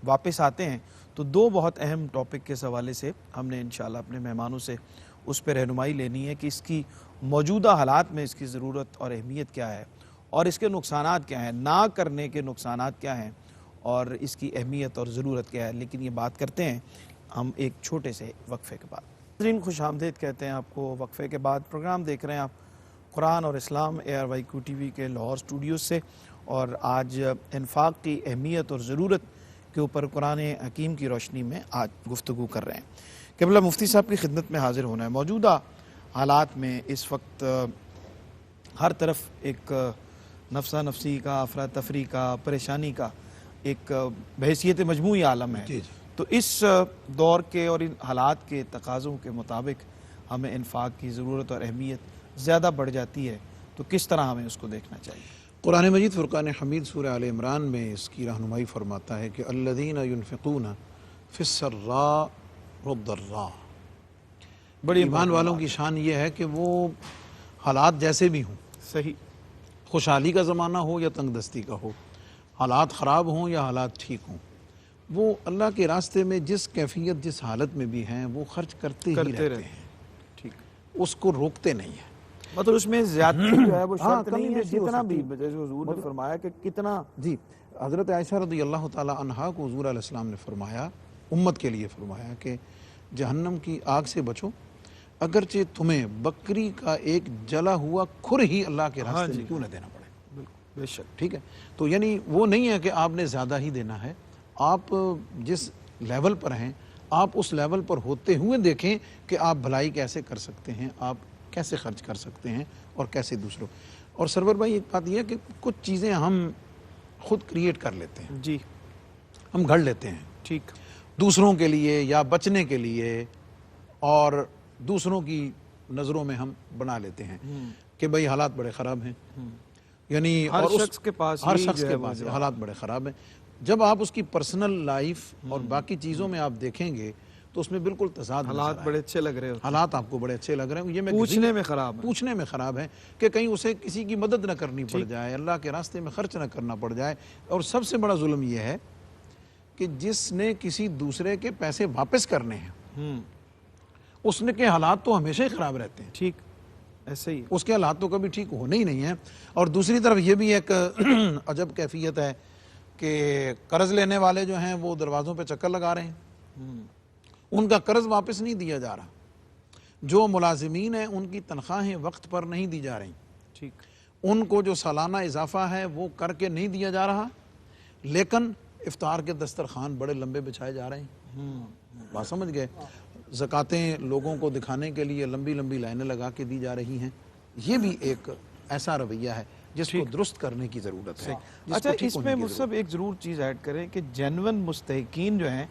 واپس آتے ہیں تو دو بہت اہم ٹاپک کے حوالے سے ہم نے انشاءاللہ اپنے مہمانوں سے اس پہ رہنمائی لینی ہے کہ اس کی موجودہ حالات میں اس کی ضرورت اور اہمیت کیا ہے، اور اس کے نقصانات کیا ہیں، نہ کرنے کے نقصانات کیا ہیں، اور اس کی اہمیت اور ضرورت کیا ہے۔ لیکن یہ بات کرتے ہیں ہم ایک چھوٹے سے وقفے کے بعد۔ ناظرین خوش آمدید کہتے ہیں آپ کو وقفے کے بعد۔ پروگرام دیکھ رہے ہیں آپ قرآن اور اسلام ARYQ TV کے لاہور اسٹوڈیوز سے، اور آج انفاق کی اہمیت اور ضرورت کے اوپر قرآن حکیم کی روشنی میں آج گفتگو کر رہے ہیں۔ قبلہ مفتی صاحب کی خدمت میں حاضر ہونا ہے۔ موجودہ حالات میں اس وقت ہر طرف ایک نفسا نفسی کا، افراتفری کا، پریشانی کا ایک بحیثیت مجموعی عالم ہے۔ تو اس دور کے اور ان حالات کے تقاضوں کے مطابق ہمیں انفاق کی ضرورت اور اہمیت زیادہ بڑھ جاتی ہے، تو کس طرح ہمیں اس کو دیکھنا چاہیے؟ قرآن مجید فرقان حمید سورہ آل عمران میں اس کی رہنمائی فرماتا ہے کہ الذین ینفقون فی السراء والضراء، بڑی ایمان والوں کی شان یہ ہے کہ وہ حالات جیسے بھی ہوں، صحیح، خوشحالی کا زمانہ ہو یا تنگ دستی کا ہو، حالات خراب ہوں یا حالات ٹھیک ہوں، وہ اللہ کے راستے میں جس کیفیت جس حالت میں بھی ہیں وہ خرچ کرتے ہی رہتے ہیں، ٹھیک، اس کو روکتے نہیں ہیں۔ مطلب اس میں زیادتی جو ہے وہ ہاں، شرط کمی نہیں ہے، بیشی ہو جتنا سکتی بھی جیسے حضور نے فرمایا کہ کتنا، جی، حضرت عائشہ رضی اللہ تعالی عنہا کو حضور علیہ السلام نے فرمایا، امت کے لیے فرمایا کہ جہنم کی آگ سے بچو، اگرچہ تمہیں بکری کا ایک جلا ہوا کھر ہی اللہ کے راستے میں کیوں نہ دینا پڑے، بے شک، ٹھیک ہے؟ تو یعنی وہ نہیں ہے کہ آپ نے زیادہ ہی دینا ہے، آپ جس لیول پر ہیں آپ اس لیول پر ہوتے ہوئے دیکھیں کہ آپ بھلائی کیسے کر سکتے ہیں، آپ کیسے خرچ کر سکتے ہیں اور کیسے دوسروں۔ اور سرور بھائی ایک بات یہ ہے کہ کچھ چیزیں ہم خود کریٹ کر لیتے ہیں، جی، ہم گھڑ لیتے ہیں ٹھیک، دوسروں کے لیے یا بچنے کے لیے، اور دوسروں کی نظروں میں ہم بنا لیتے ہیں کہ بھئی حالات بڑے خراب ہیں، یعنی ہر اور شخص کے پاس ہر یہی شخص جو ہے کے وہ پاس جواب۔ حالات بڑے خراب ہیں۔ جب آپ اس کی پرسنل لائف اور باقی چیزوں میں آپ دیکھیں گے تو اس میں بالکل تضاد نظر حالات آئے۔ بڑے اچھے لگ رہے ہوتے ہیں، حالات آپ کو بڑے اچھے لگ رہے ہیں، یہ میں پوچھنے میں خراب ہے، پوچھنے میں خراب ہے کہ کہیں اسے کسی کی مدد نہ کرنی پڑ جائے، اللہ کے راستے میں خرچ نہ کرنا پڑ جائے۔ اور سب سے بڑا ظلم یہ ہے کہ جس نے کسی دوسرے کے پیسے واپس کرنے ہیں اس نے کے حالات تو ہمیشہ ہی خراب رہتے ہیں، ٹھیک، ایسے ہی، اس کے حالات تو کبھی ٹھیک ہونے ہی نہیں ہیں۔ اور دوسری طرف یہ بھی ایک عجب کیفیت ہے کہ قرض لینے والے جو ہیں وہ دروازوں پہ چکر لگا رہے ہیں، ان کا قرض واپس نہیں دیا جا رہا، جو ملازمین ہیں ان کی تنخواہیں وقت پر نہیں دی جا رہی، ٹھیک، ان کو جو سالانہ اضافہ ہے وہ کر کے نہیں دیا جا رہا، لیکن افطار کے دسترخوان بڑے لمبے بچھائے جا رہے ہیں، بات سمجھ گئے؟ زکاتیں لوگوں کو دکھانے کے لیے لمبی لمبی لائنیں لگا کے دی جا رہی ہیں۔ یہ بھی ایک ایسا رویہ ہے جس کو درست کرنے کی ضرورت ہے، جس اچھا کو ٹھیک اس ہونے میں کی مصعب ایک ضرور چیز ایڈ کریں کہ جینون مستحقین جو ہیں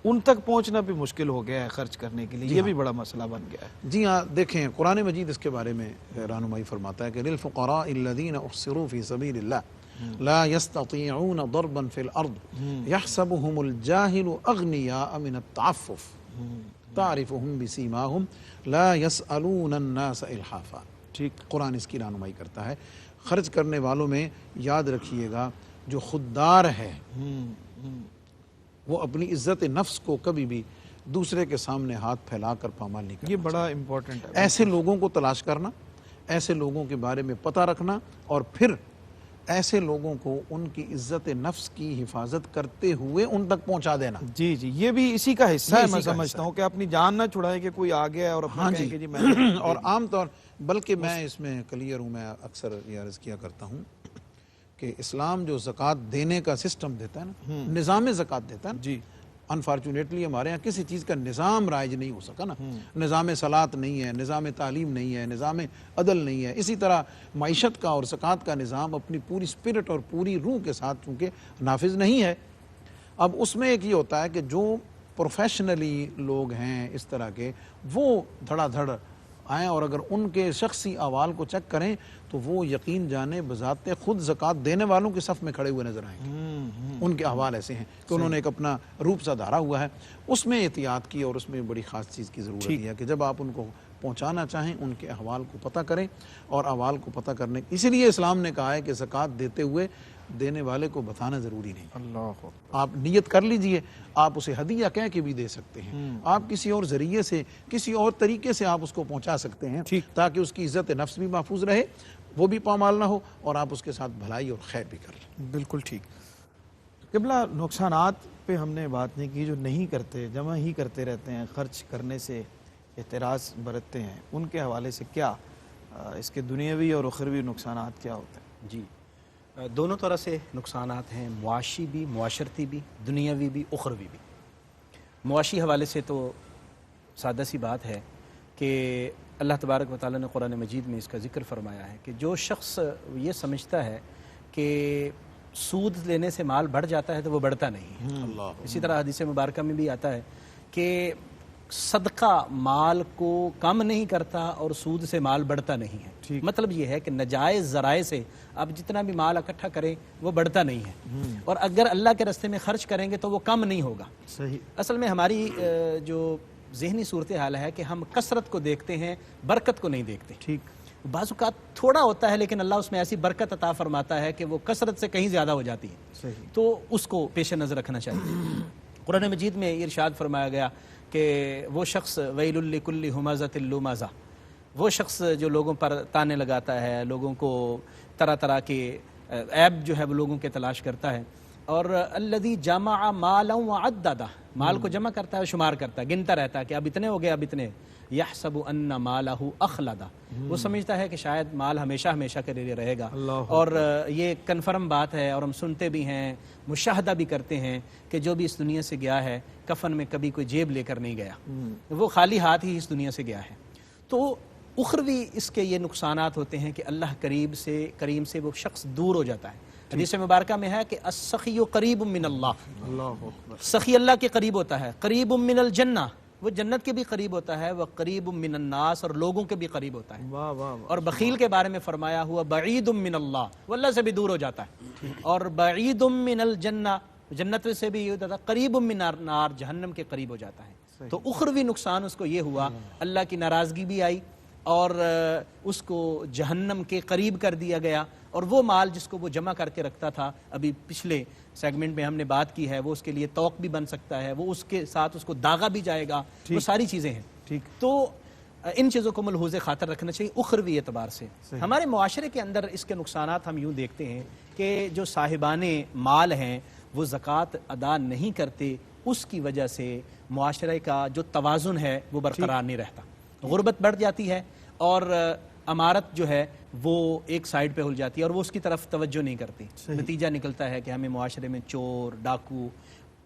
ان تک پہنچنا بھی مشکل ہو گیا ہے خرچ کرنے کے لیے، یہ بھی بڑا مسئلہ بن گیا ہے۔ جی ہاں، دیکھیں قرآن مجید اس کے بارے میں رہنمائی فرماتا ہے کہ للفقراء الذین احصروا فی سبیل اللہ لا يستطيعون ضربا في الارض يحسبهم الجاهل اغنیاء من التعفف تعرفهم بسیماهم لا يسألون الناس الحافا، ٹھیک، قرآن اس کی رہنمائی کرتا ہے۔ خرچ کرنے والوں میں یاد رکھیے گا جو خوددار ہے وہ اپنی عزت نفس کو کبھی بھی دوسرے کے سامنے ہاتھ پھیلا کر پامال نہیں کرنا۔ یہ بڑا امپورٹنٹ ہے، ایسے لوگوں کو تلاش کرنا، ایسے لوگوں کے بارے میں پتہ رکھنا، اور پھر ایسے لوگوں کو ان کی عزت نفس کی حفاظت کرتے ہوئے ان تک پہنچا دینا۔ جی جی، یہ بھی اسی کا حصہ ہے، اسی میں کا سمجھتا ہوں کہ اپنی جان نہ چھڑائے کہ کوئی آ گیا ہے اور اپنا ہاں کہیں جی، کہ جی میں نے اور عام طور بلکہ میں اس میں کلیئر ہوں، میں اکثر یہ عرض کیا کرتا ہوں کہ اسلام جو زکوٰۃ دینے کا سسٹم دیتا ہے نا، نظام زکوٰۃ دیتا ہے نا، جی، انفارچونیٹلی ہمارے یہاں کسی چیز کا نظام رائج نہیں ہو سکا نا، نظام صلاۃ نہیں ہے، نظام تعلیم نہیں ہے، نظام عدل نہیں ہے۔ اسی طرح معیشت کا اور زکوٰۃ کا نظام اپنی پوری اسپرٹ اور پوری روح کے ساتھ چونکہ نافذ نہیں ہے۔ اب اس میں ایک یہ ہوتا ہے کہ جو پروفیشنلی لوگ ہیں اس طرح کے، وہ دھڑا دھڑ آئیں اور اگر ان کے شخصی احوال کو چیک کریں تو وہ یقین جانے بذات خود زکوٰۃ دینے والوں کے صف میں کھڑے ہوئے نظر آئیں گے۔ ان کے احوال ایسے ہیں کہ انہوں نے ایک اپنا روپ سا دھارا ہوا ہے۔ اس میں احتیاط کی اور اس میں بڑی خاص چیز کی ضرورت ہے کہ جب آپ ان کو پہنچانا چاہیں ان کے احوال کو پتہ کریں، اور احوال کو پتہ کرنے اسی لیے اسلام نے کہا ہے کہ زکوٰۃ دیتے ہوئے دینے والے کو بتانا ضروری نہیں۔ اللہ، آپ نیت کر لیجئے، آپ اسے ہدیہ کہہ کے بھی دے سکتے ہیں، آپ کسی اور ذریعے سے کسی اور طریقے سے آپ اس کو پہنچا سکتے ہیں تاکہ اس کی عزت نفس بھی محفوظ رہے، وہ بھی پامال نہ ہو، اور آپ اس کے ساتھ بھلائی اور خیر بھی کر لیں۔ بالکل ٹھیک۔ قبلہ نقصانات پہ ہم نے بات نہیں کی، جو نہیں کرتے، جمع ہی کرتے رہتے ہیں، خرچ کرنے سے اعتراض برتتے ہیں، ان کے حوالے سے کیا اس کے دنیاوی اور اخروی نقصانات کیا ہوتے ہیں؟ جی، دونوں طرح سے نقصانات ہیں، معاشی بھی، معاشرتی بھی، دنیاوی بھی، اخروی بھی۔ معاشی حوالے سے تو سادہ سی بات ہے کہ اللہ تبارک و تعالیٰ نے قرآن مجید میں اس کا ذکر فرمایا ہے کہ جو شخص یہ سمجھتا ہے کہ سود لینے سے مال بڑھ جاتا ہے تو وہ بڑھتا نہیں ہے۔ اسی طرح حدیث مبارکہ میں بھی آتا ہے کہ صدقہ مال کو کم نہیں کرتا اور سود سے مال بڑھتا نہیں ہے۔ مطلب یہ ہے کہ ناجائز ذرائع سے آپ جتنا بھی مال اکٹھا کریں وہ بڑھتا نہیں ہے، اور اگر اللہ کے راستے میں خرچ کریں گے تو وہ کم نہیں ہوگا۔ صحیح۔ اصل میں ہماری جو ذہنی صورتحال ہے کہ ہم کثرت کو دیکھتے ہیں، برکت کو نہیں دیکھتے۔ ٹھیک۔ بعض اوقات تھوڑا ہوتا ہے لیکن اللہ اس میں ایسی برکت عطا فرماتا ہے کہ وہ کثرت سے کہیں زیادہ ہو جاتی ہے، صحیح۔ تو اس کو پیش نظر رکھنا چاہیے۔ قرآن مجید میں یہ ارشاد فرمایا گیا کہ وہ شخص ویل لکل ہمزۃ لمزہ، وہ شخص جو لوگوں پر تانے لگاتا ہے، لوگوں کو طرح طرح کے عیب جو ہے وہ لوگوں کے تلاش کرتا ہے، اور الذی جمع مالا وعددہ، مال کو جمع کرتا ہے، شمار کرتا ہے، گنتا رہتا ہے کہ اب اتنے ہو گئے، اب اتنے، یحسب ان مالہ اخلدہ، وہ سمجھتا ہے کہ شاید مال ہمیشہ ہمیشہ کے لیے رہے گا۔ اور یہ کنفرم بات ہے، اور ہم سنتے بھی ہیں، مشاہدہ بھی کرتے ہیں کہ جو بھی اس دنیا سے گیا ہے کفن میں کبھی کوئی جیب لے کر نہیں گیا، وہ خالی ہاتھ ہی اس دنیا سے گیا ہے۔ تو اخروی اس کے یہ نقصانات ہوتے ہیں کہ اللہ کریم سے وہ شخص دور ہو جاتا ہے۔ حدیث مبارکہ میں ہے کہ السخی قریب من اللہ، سخی اللہ کے قریب ہوتا ہے، قریب من الجنہ، وہ جنت کے بھی قریب ہوتا ہے، وہ قریب من الناس، اور لوگوں کے بھی قریب ہوتا ہے۔ واہ واہ۔ اور بخیل کے بارے میں فرمایا ہوا بعید من اللہ، وہ اللہ سے بھی دور ہو جاتا ہے، اور بعید من الجنہ، جنت سے بھی یہ ہوتا ہے، قریب من النار، جہنم کے قریب ہو جاتا ہے۔ تو اخروی نقصان اس کو یہ ہوا، اللہ کی ناراضگی بھی آئی اور اس کو جہنم کے قریب کر دیا گیا، اور وہ مال جس کو وہ جمع کر کے رکھتا تھا، ابھی پچھلے سیگمنٹ میں ہم نے بات کی ہے، وہ اس کے لیے توق بھی بن سکتا ہے، وہ اس کے ساتھ اس کو داغا بھی جائے گا، وہ ساری چیزیں ہیں۔ ٹھیک۔ تو ان چیزوں کو ملحوظ خاطر رکھنا چاہیے اخروی اعتبار سے۔ ہمارے معاشرے کے اندر اس کے نقصانات ہم یوں دیکھتے ہیں کہ جو صاحبان مال ہیں وہ زکوٰۃ ادا نہیں کرتے، اس کی وجہ سے معاشرے کا جو توازن ہے وہ برقرار نہیں رہتا، غربت بڑھ جاتی ہے، اور امارت جو ہے وہ ایک سائیڈ پہ ہل جاتی ہے اور وہ اس کی طرف توجہ نہیں کرتی۔ نتیجہ نکلتا ہے کہ ہمیں معاشرے میں چور، ڈاکو،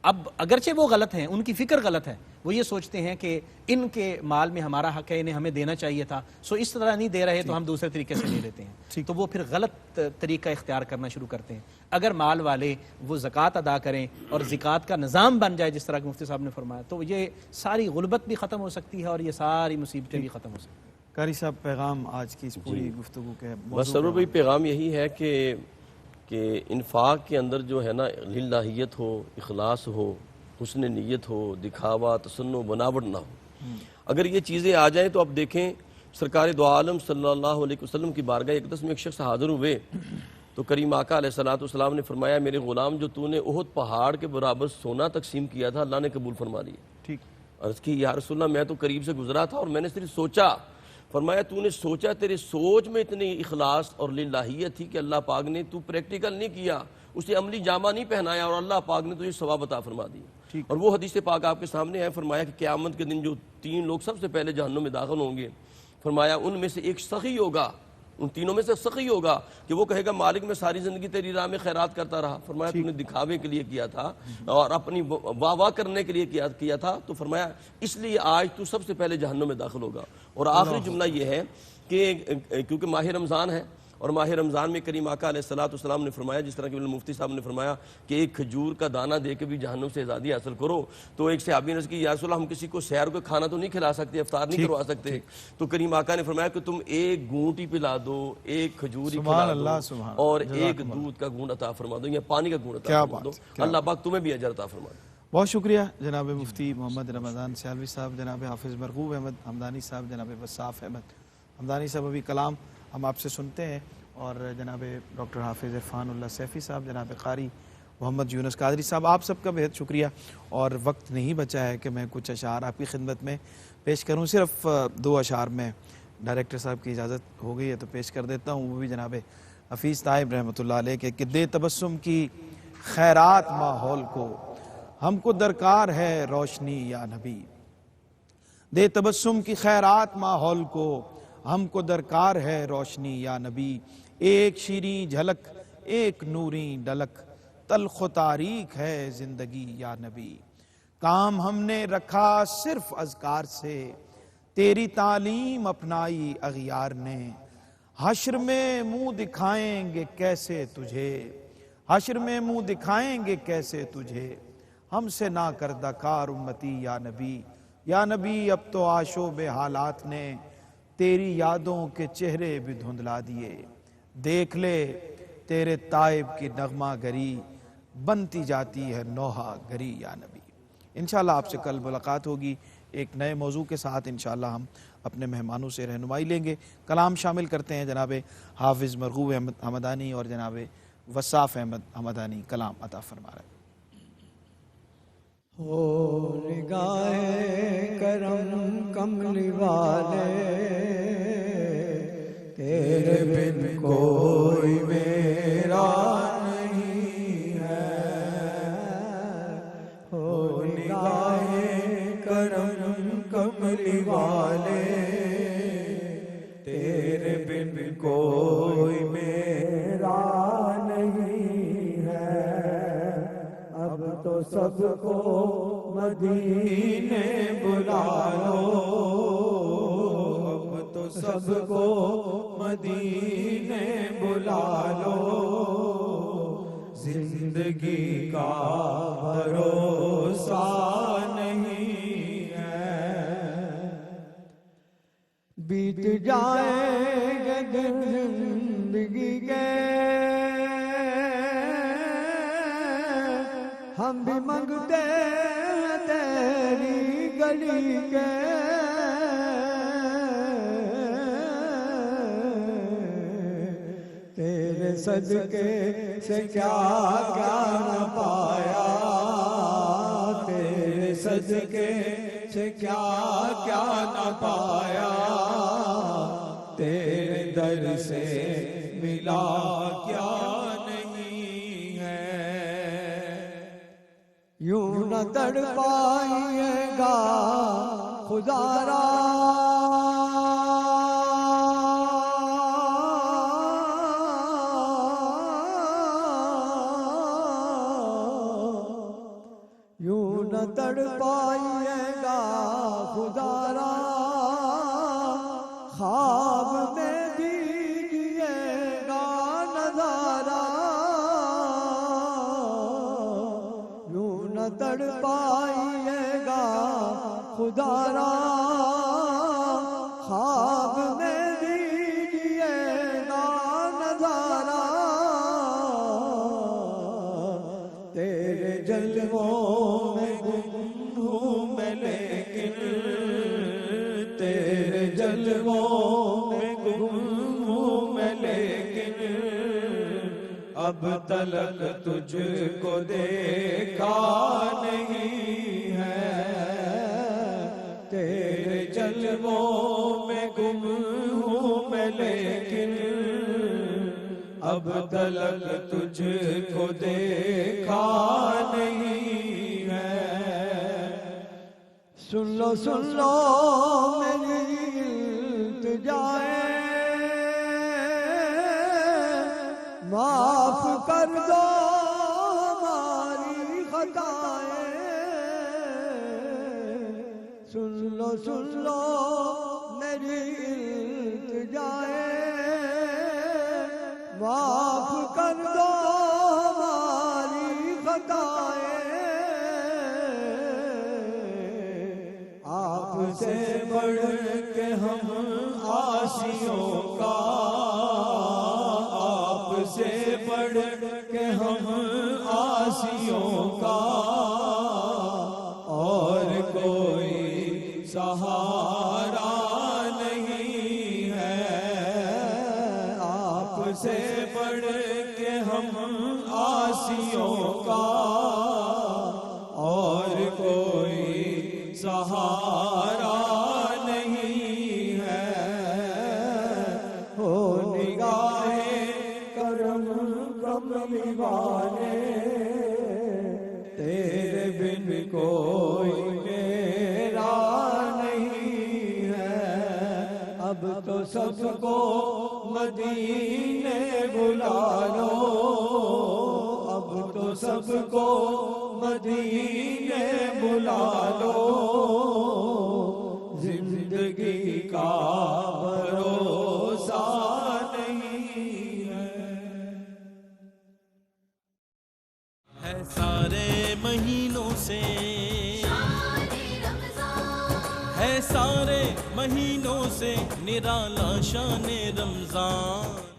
اب اگرچہ وہ غلط ہیں، ان کی فکر غلط ہے، وہ یہ سوچتے ہیں کہ ان کے مال میں ہمارا حق ہے، انہیں ہمیں دینا چاہیے تھا، سو اس طرح نہیں دے رہے تو ہم دوسرے طریقے سے لے لیتے ہیں، تو وہ پھر غلط طریقہ اختیار کرنا شروع کرتے ہیں۔ اگر مال والے وہ زکوٰۃ ادا کریں اور زکوٰۃ کا نظام بن جائے جس طرح کہ مفتی صاحب نے فرمایا، تو یہ ساری غربت بھی ختم ہو سکتی ہے اور یہ ساری مصیبتیں بھی ختم ہو سکتی ہیں۔ قاری صاحب، پیغام آج کی اس پوری گفتگو کے بس سرور بھائی پیغام یہی ہے کہ انفاق کے اندر جو ہے نا للہیت ہو، اخلاص ہو، حسن نیت ہو، دکھاوا، تسنع، بناوٹ نہ ہو۔ اگر یہ چیزیں آ جائیں تو اب دیکھیں سرکار دو عالم صلی اللہ علیہ وسلم کی بارگاہ اقدس میں ایک شخص حاضر ہوئے تو کریم آقا علیہ السلام نے فرمایا میرے غلام جو تو نے احد پہاڑ کے برابر سونا تقسیم کیا تھا اللہ نے قبول فرما لیا۔ ٹھیک۔ عرض کی یا رسول اللہ میں تو قریب سے گزرا تھا اور میں نے صرف سوچا۔ فرمایا تو نے سوچا، تیرے سوچ میں اتنی اخلاص اور للہیت تھی کہ اللہ پاک نے تو پریکٹیکل نہیں کیا، اسے عملی جامہ نہیں پہنایا اور اللہ پاک نے تجھے ثواب عطا فرما دیا۔ اور وہ حدیث پاک آپ کے سامنے ہے، فرمایا کہ قیامت کے دن جو 3 لوگ سب سے پہلے جہنم میں داخل ہوں گے، فرمایا ان میں سے ایک سخی ہوگا، ان تینوں میں سے سخی ہوگا کہ وہ کہے گا مالک میں ساری زندگی تیری راہ میں خیرات کرتا رہا، فرمایا تو نے دکھاوے کے لیے کیا تھا اور اپنی واہ واہ کرنے کے لیے کیا تھا، تو فرمایا اس لیے آج تو سب سے پہلے جہنم میں داخل ہوگا۔ اور آخری جملہ یہ ہے کہ کیونکہ ماہ رمضان ہے اور ماہ رمضان میں کریم آقا علیہ السلام نے فرمایا، جس طرح کہ مفتی صاحب نے فرمایا کہ ایک کھجور کا دانہ دے کے بھی جہنم سے آزادی حاصل کرو، تو ایک صحابی نے عرض کی یا رسول اللہ ہم کسی کو سحر کو کھانا تو نہیں کھلا سکتے، افطار نہیں کروا سکتے، تو کریم آقا نے فرمایا کہ تم ایک گھونٹ ہی پلا دو، ایک کھجور ہی کھلا دو اور ایک دودھ کا گھونٹ عطا فرما دو یا پانی کا گھونٹ عطا فرما دو، اللہ پاک تمہیں بھی اجر عطا فرما دے۔ بہت شکریہ جناب مفتی محمد رمضان سیالوی صاحب، جناب حافظ مرغوب احمد حمدانی صاحب، جناب وصاف احمد حمدانی صاحب۔ ابھی کلام ہم آپ سے سنتے ہیں، اور جناب ڈاکٹر حافظ عرفان اللہ سیفی صاحب، جناب قاری محمد یونس قادری صاحب، آپ سب کا بہت شکریہ۔ اور وقت نہیں بچا ہے کہ میں کچھ اشعار آپ کی خدمت میں پیش کروں، صرف 2 اشعار میں ڈائریکٹر صاحب کی اجازت ہو گئی ہے تو پیش کر دیتا ہوں، وہ بھی جناب حفیظ طائب رحمۃ اللہ علیہ کہ دے تبسم کی خیرات ماحول کو، ہم کو درکار ہے روشنی یا نبی، دے تبسم کی خیرات ماحول کو، ہم کو درکار ہے روشنی یا نبی، ایک شیریں جھلک ایک نوری ڈلک، تلخ و تاریک ہے زندگی یا نبی، کام ہم نے رکھا صرف اذکار سے، تیری تعلیم اپنائی اغیار نے، حشر میں منہ دکھائیں گے کیسے تجھے، حشر میں منہ دکھائیں گے کیسے تجھے، ہم سے نہ کردہ کار امتی یا نبی۔ یا نبی اب تو آشوب حالات نے تیری یادوں کے چہرے بھی دھندلا دیے، دیکھ لے تیرے تائب کی نغمہ گری، بنتی جاتی ہے نوحہ گری یا نبی۔ انشاءاللہ آپ سے کل ملاقات ہوگی ایک نئے موضوع کے ساتھ۔ انشاءاللہ ہم اپنے مہمانوں سے رہنمائی لیں گے۔ کلام شامل کرتے ہیں جناب حافظ مرغوب احمد حمدانی اور جناب وصاف احمد حمدانی، کلام عطا فرما رہے ہیں۔ ہو نگاہ کرم کملی والے، تیرے بن کوئی میرا نہیں ہے۔ ہو نگاہ کرم کملی والے، تیرے بن کوئی میرا نہیں ہے۔ اب تو سب کو مدینے بلا لو، اب تو سب کو مدینے بلا لو، زندگی کا بھروسہ نہیں ہے۔ بیت جائیں گے دن زندگی کے، ہم بھی منگتے ہیں تیری گلی کے۔ تیرے صدقے سے کیا کیا نہ پایا، تیرے صدقے سے کیا کیا نہ پایا، تیرے در سے ملا کیا نہیں ہے۔ یوں نہ تڑپائیے گا خدا را، یوں نہ تڑپائیے گا خدا را، خواب میں دیجیے گا نظارہ۔ یوں نہ تڑپائیے گا خدا را، خواب میں دیجیے گا نظارہ۔ تیرے جلووں میں گم ہوں میں لیکن، تیرے جلووں میں گم ہوں میں لیکن، اب تلک تجھ کو دیکھا نہیں ہے۔ تیرے جلووں میں گم ہوں میں لیکن، اب تلک تجھ کو دیکھا نہیں ہے۔ سن لو میری التجائے، معاف کر دو ہماری خطائیں۔ سن لو میری التجائے، معاف کر دو ہماری خطائیں۔ آپ سے بڑھ کے ہم عاصیوں کا، آپ سے بڑھ کے ہم عاصیوں کا، اور کوئی سہارا نہیں ہے۔ آپ سے بڑھ کے ہم عاصیوں کا، اور کوئی سہارا نہیں ہے۔ ہو نگاہ کرم کملی والے، تیرے بن کوئی میرا نہیں ہے۔ اب تو سب کو مدینے بلا لو، اب تو سب کو مدینے بلا لو، زندگی کا سارے مہینوں سے ہے سارے مہینوں سے نرالا شان رمضان